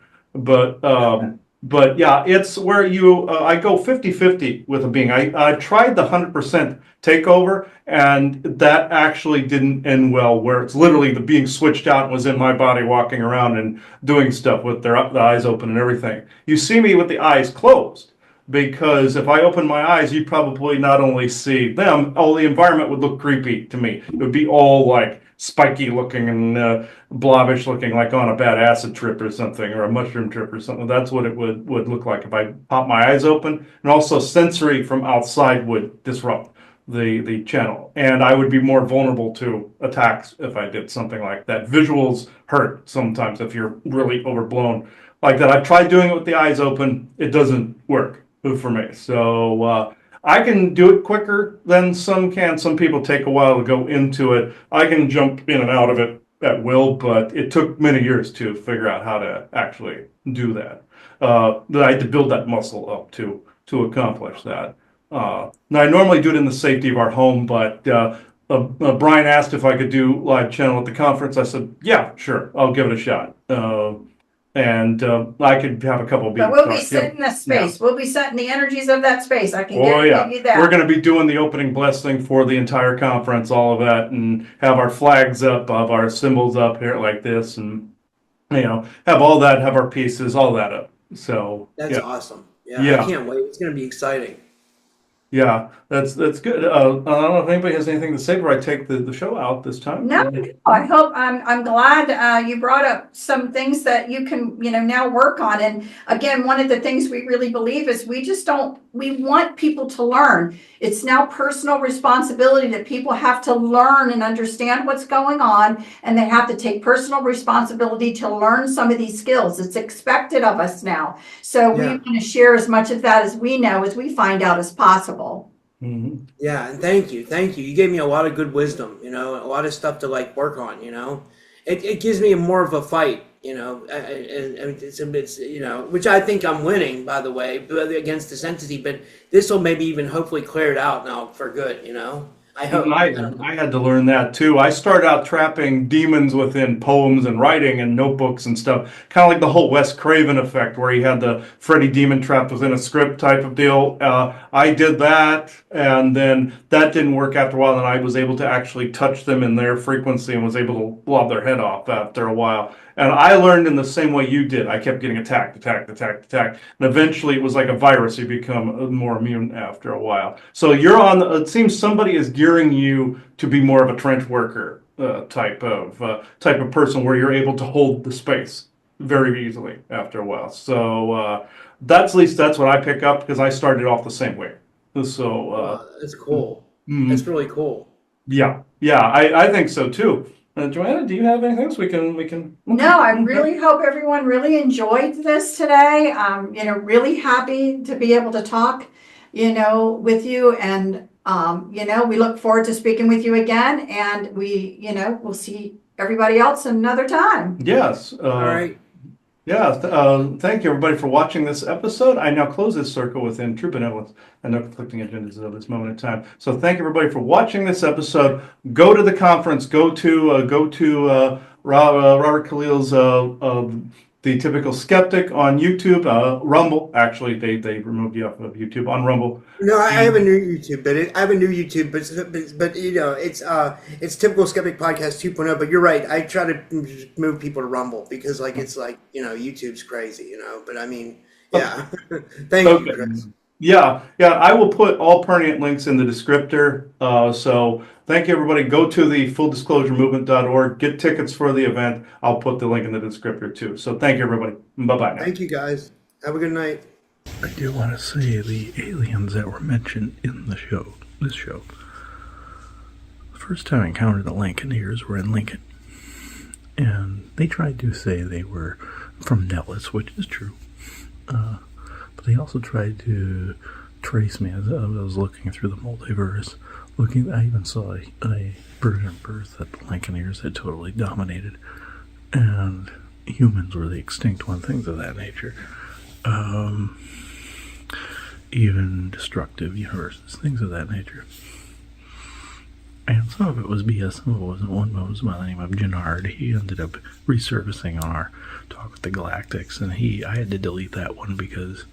But yeah, it's where I go 50-50 with a being. I tried the 100% takeover, and that actually didn't end well, where it's literally the being switched out and was in my body walking around and doing stuff with the eyes open and everything. You see me with the eyes closed, because if I open my eyes, you'd probably not only see them, the environment would look creepy to me. It would be all like spiky looking and blobbish looking, like on a bad acid trip or something, or a mushroom trip or something. That's what it would look like if I pop my eyes open. And also sensory from outside would disrupt the channel, and I would be more vulnerable to attacks if I did something like that. Visuals hurt sometimes if you're really overblown like that. I've tried doing it with the eyes open. It doesn't work for me. So I can do it quicker than some can. Some people take a while to go into it. I can jump in and out of it at will, but it took many years to figure out how to actually do that. I had to build that muscle up to accomplish that. Now, I normally do it in the safety of our home, but Brian asked if I could do live channel at the conference. I said, yeah, sure, I'll give it a shot. And I could have a couple of But beats. we'll be setting the space. We'll be setting the energies of that space. I can Oh yeah, guarantee you that. we're going to be doing the opening blessing for the entire conference, all of that, and have our flags up, have our symbols up here like this, and have all that, have our pieces, all that up. So That's yeah. awesome. Yeah. I can't wait. It's going to be exciting. Yeah, that's good. I don't know if anybody has anything to say before I take the show out this time. No, I hope I'm glad you brought up some things that you can now work on. And again, one of the things we really believe is we want people to learn. It's now personal responsibility that people have to learn and understand what's going on, and they have to take personal responsibility to learn some of these skills. It's expected of us now. So we want to share as much of that as we know, as we find out, as possible. Mm-hmm. Yeah, and thank you. You gave me a lot of good wisdom, a lot of stuff to work on, It gives me more of a fight, and it's which I think I'm winning, by the way, against this entity, but this will maybe even hopefully clear it out now for good, I hope. I had to learn that too. I started out trapping demons within poems and writing and notebooks and stuff, kind of like the whole Wes Craven effect, where he had the Freddy demon trapped within a script type of deal. I did that, and then that didn't work after a while, and I was able to actually touch them in their frequency and was able to lob their head off after a while. And I learned in the same way you did. I kept getting attacked. And eventually it was like a virus. You become more immune after a while. So it seems somebody is gearing you to be more of a trench worker type of person, where you're able to hold the space very easily after a while. So at least that's what I pick up, because I started off the same way. So that's cool. That's really cool. Yeah, I think so too. Joanna, do you have anything else we can? No, I really hope everyone really enjoyed this today. Really happy to be able to talk, with you, and we look forward to speaking with you again, and we'll see everybody else another time. Yes. All right. Yeah, thank you everybody for watching this episode. I now close this circle within true benevolence and no conflicting agendas at this moment in time. So thank you everybody for watching this episode. Go to the conference. Go to Robert Kalil's The Typical Skeptic on YouTube. Rumble, actually, they removed you off of YouTube on Rumble. No, I have a new YouTube, but it's Typical Skeptic Podcast 2.0. But you're right. I try to move people to Rumble because YouTube's crazy, But I mean, yeah. Thank you, Chris. Yeah. I will put all pertinent links in the descriptor. So thank you, everybody. Go to the fulldisclosuremovement.org. Get tickets for the event. I'll put the link in the descriptor too. So thank you, everybody. Bye-bye now. Thank you, guys. Have a good night. I do want to say the aliens that were mentioned in this show, the first time I encountered the Lancaneers were in Lincoln. And they tried to say they were from Nellis, which is true. But they also tried to trace me as I was looking through the multiverse. I even saw a version of Earth that the Lancaneers had totally dominated, and humans were the extinct one, things of that nature. Even destructive universes, things of that nature. And some of it was BS, some of it wasn't. One was by the name of Gennard. He ended up resurfacing on our Talk with the Galactics, and I had to delete that one because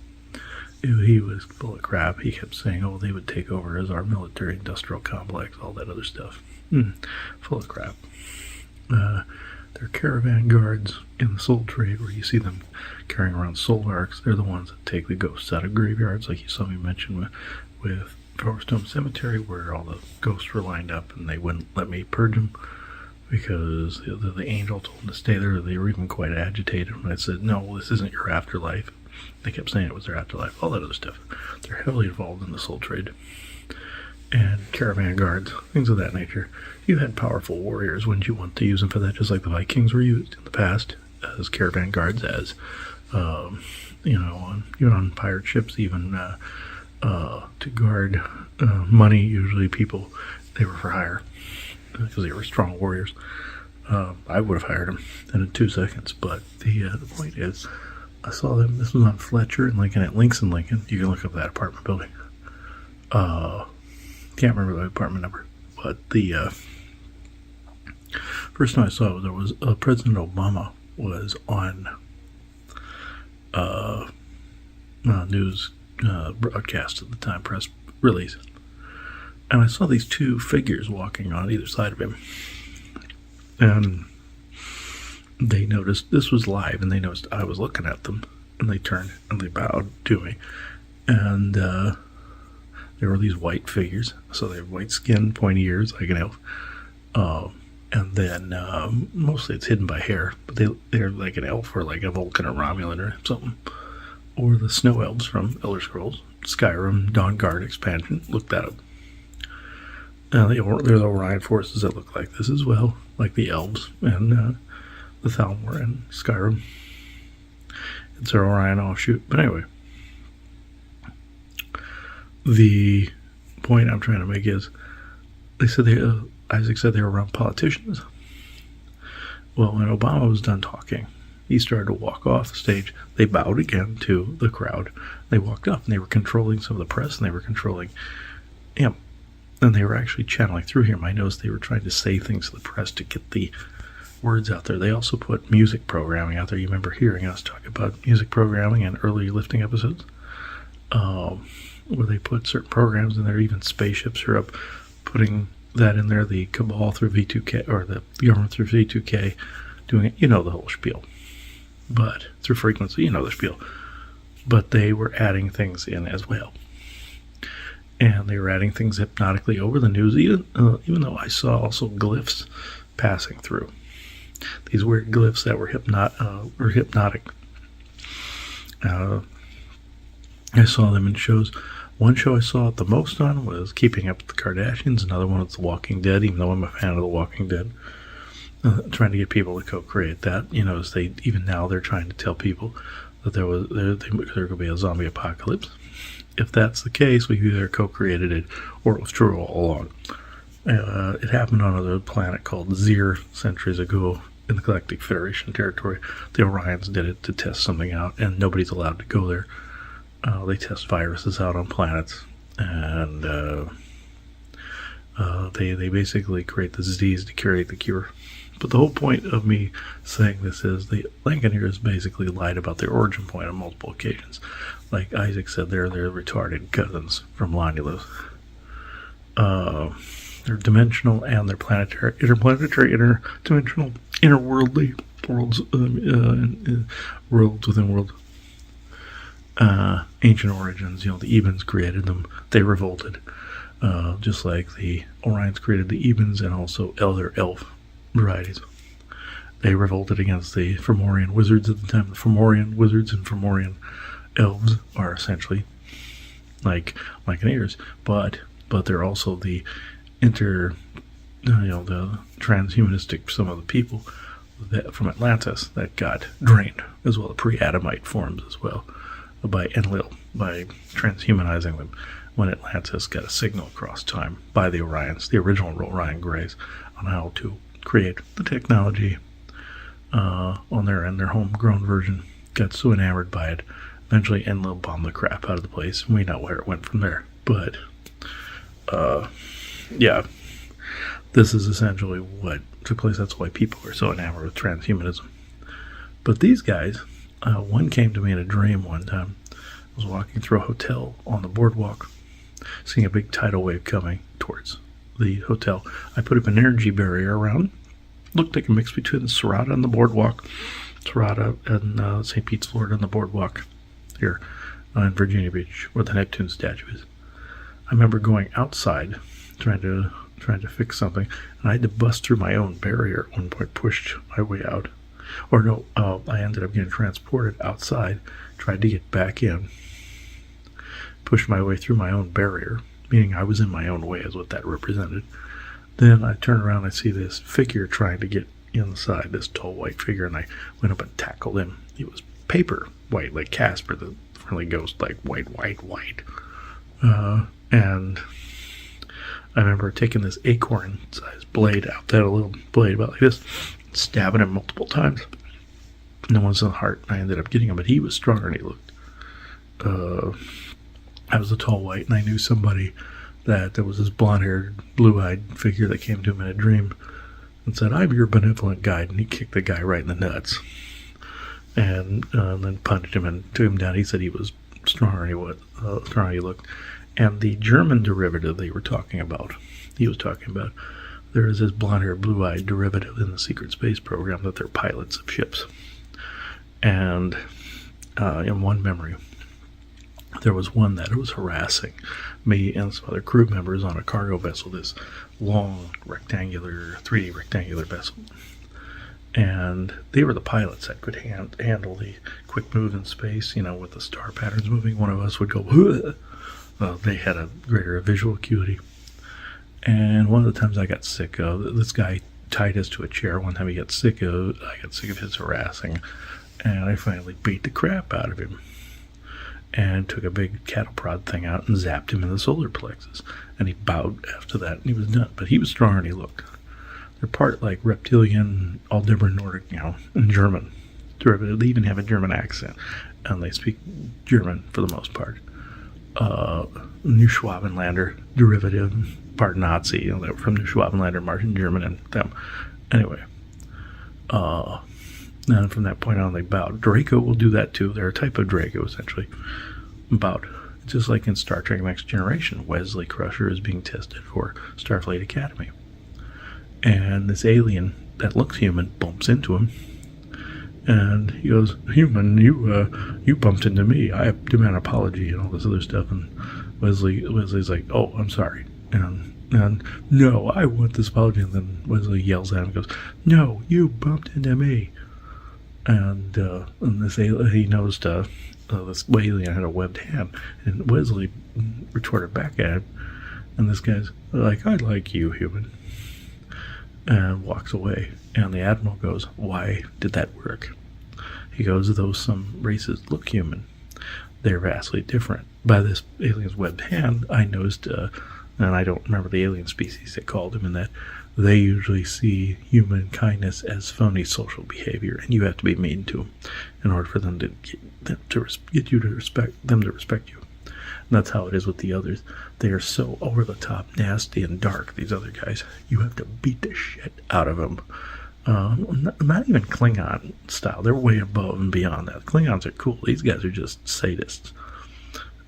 he was full of crap. He kept saying, oh, they would take over as our military-industrial complex, all that other stuff. Full of crap. They're caravan guards in the soul trade, where you see them carrying around soul arcs. They're the ones that take the ghosts out of graveyards, like you saw me mention with Forest Home Cemetery, where all the ghosts were lined up and they wouldn't let me purge them because the angel told them to stay there. They were even quite agitated when I said, no, this isn't your afterlife. They kept saying it was their afterlife, all that other stuff. They're heavily involved in the soul trade. And caravan guards, things of that nature. If you had powerful warriors, wouldn't you want to use them for that, just like the Vikings were used in the past as caravan guards, as even on pirate ships, even to guard money. Usually people, they were for hire because they were strong warriors. I would have hired them in 2 seconds, but the point is, I saw them. This was on Fletcher and Lincoln at Links and Lincoln. You can look up that apartment building. Can't remember the apartment number, but the first time I saw it, there was President Obama was on news broadcast at the time, press release, and I saw these two figures walking on either side of him, and they noticed this was live, and they noticed I was looking at them, and they turned and they bowed to me, and there were these white figures, so they have white skin, pointy ears, like an elf, and then mostly it's hidden by hair, but they're like an elf or like a Vulcan or Romulan or something, or the snow elves from Elder Scrolls, Skyrim, Dawn Guard expansion. Look that up. They're the Orion forces that look like this as well, like the elves and the Thalmor and Skyrim. It's their Orion offshoot. But anyway, the point I'm trying to make is, they said Isaac said they were around politicians. Well, when Obama was done talking, he started to walk off the stage. They bowed again to the crowd. They walked up, and they were controlling some of the press, and they were controlling him. And they were actually channeling through him. I noticed they were trying to say things to the press to get the words out there. They also put music programming out there. You remember hearing us talk about music programming in early lifting episodes, where they put certain programs in there. Even spaceships are up putting that in there. The cabal through V2K, or the government through V2K, doing it. You know the whole spiel. But through frequency, you know the spiel. But they were adding things in as well. And they were adding things hypnotically over the news, even though I saw also glyphs passing through. These weird glyphs that were hypnotic. I saw them in shows. One show I saw it the most on was Keeping Up with the Kardashians. Another one was The Walking Dead, even though I'm a fan of The Walking Dead. Trying to get people to co-create that. As even now they're trying to tell people that there could be a zombie apocalypse. If that's the case, we've either co-created it or it was true all along. It happened on another planet called Zir centuries ago in the Galactic Federation territory. The Orions did it to test something out, and nobody's allowed to go there. They test viruses out on planets, and they basically create the disease to create the cure. But the whole point of me saying this is the Lancaneers basically lied about their origin point on multiple occasions. Like Isaac said, they're retarded cousins from Lonulus. They're dimensional and they're planetary, interplanetary, interdimensional, interworldly worlds, worlds within worlds. Ancient origins, the Ebens created them. They revolted, just like the Orions created the Ebens and also other elf varieties. They revolted against the Fomorian wizards at the time. The Fomorian wizards and Fomorian elves are essentially like Lancaneers, but they're also the the transhumanistic, some of the people that from Atlantis that got drained, as well as pre-Adamite forms as well. by Enlil, by transhumanizing them. When Atlantis got a signal across time by the Orions, the original Orion Greys, on how to create the technology on their end, their homegrown version, got so enamored by it. Eventually, Enlil bombed the crap out of the place, and we know where it went from there. But, yeah, this is essentially what took place. That's why people are so enamored with transhumanism. But these guys, one came to me in a dream one time. I was walking through a hotel on the boardwalk, seeing a big tidal wave coming towards the hotel. I put up an energy barrier around. Looked like a mix between the Serrata and the boardwalk. Serrata and St. Pete's, Florida, and the boardwalk here in Virginia Beach, where the Neptune statue is. I remember going outside, trying to fix something, and I had to bust through my own barrier at one point, pushed my way out. Or no, I ended up getting transported outside, tried to get back in, pushed my way through my own barrier, meaning I was in my own way is what that represented. Then I turned around, I see this figure trying to get inside, this tall white figure, and I went up and tackled him. He was paper white, like Casper, the friendly ghost, like white. And I remember taking this acorn-sized blade out, that little blade about like this, stabbing him multiple times. No one's in the heart, and I ended up getting him, but he was stronger than he looked. I was a tall white, and I knew somebody that there was this blonde-haired, blue-eyed figure that came to him in a dream and said, "I'm your benevolent guide," and he kicked the guy right in the nuts and then punched him and took him down. He said he was stronger than he looked. And the German derivative he was talking about, there is this blonde-haired, blue-eyed derivative in the secret space program that they're pilots of ships. And in one memory, there was one that was harassing me and some other crew members on a cargo vessel, this long 3D rectangular vessel. And they were the pilots that could handle the quick move in space, with the star patterns moving. One of us would go, they had a greater visual acuity. And one of the times I got sick of, this guy tied us to a chair. One time I got sick of his harassing, and I finally beat the crap out of him and took a big cattle prod thing out and zapped him in the solar plexus. And he bowed after that, and he was done. But he was stronger than he looked. They're part like reptilian, Aldebaran Nordic, and German derivative. They even have a German accent, and they speak German for the most part. New Schwabenlander derivative, part Nazi, they were from New Schwabenlander, Martian, German, and them. Anyway, and from that point on, they bowed. Draco will do that too. They're a type of Draco, essentially. Bowed. Just like in Star Trek Next Generation, Wesley Crusher is being tested for Starfleet Academy. And this alien that looks human bumps into him. And he goes, "Human, you bumped into me. I demand an apology," and all this other stuff. And Wesley's like, "Oh, I'm sorry." And no, I want this apology. And then Wesley yells at him and goes, "No, you bumped into me." And this alien, he noticed this alien had a webbed hand, and Wesley retorted back at him. And this guy's like, "I like you, human," and walks away. And the admiral goes, "Why did that work?" He goes, "Though some races look human, they're vastly different. By this alien's webbed hand, I noticed, and I don't remember the alien species that called him, in that they usually see human kindness as phony social behavior, and you have to be mean to them in order for them to get you to respect you." And that's how it is with the others. They are so over the top, nasty, and dark, these other guys. You have to beat the shit out of them. Not even Klingon style. They're way above and beyond that. Klingons are cool. These guys are just sadists.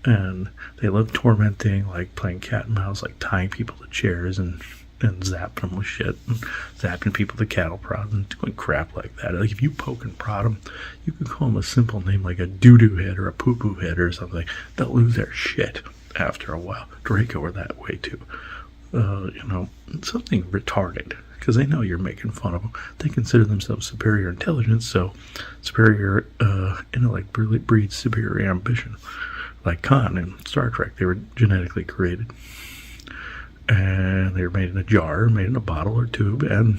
And they love tormenting, like playing cat and mouse, like tying people to chairs and zapping them with shit, and zapping people to cattle prods and doing crap like that. Like if you poke and prod them, you can call them a simple name like a doo-doo head or a poo-poo head or something. They'll lose their shit after a while. Draco are that way too. Something retarded, because they know you're making fun of them. They consider themselves superior intelligence, so superior intellect breeds superior ambition. Like Khan in Star Trek, they were genetically created. And they were made in a jar, made in a bottle or tube, and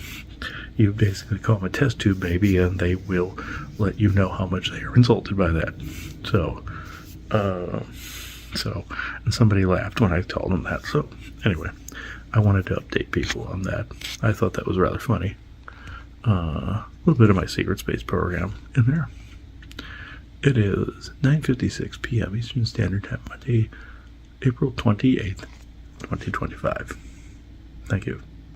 you basically call them a test tube baby, and they will let you know how much they are insulted by that. So, So, and somebody laughed when I told them that. So, anyway, I wanted to update people on that. I thought that was rather funny. A little bit of my secret space program in there. It is 9:56 p.m. Eastern Standard Time, Monday, April 28th, 2025. Thank you.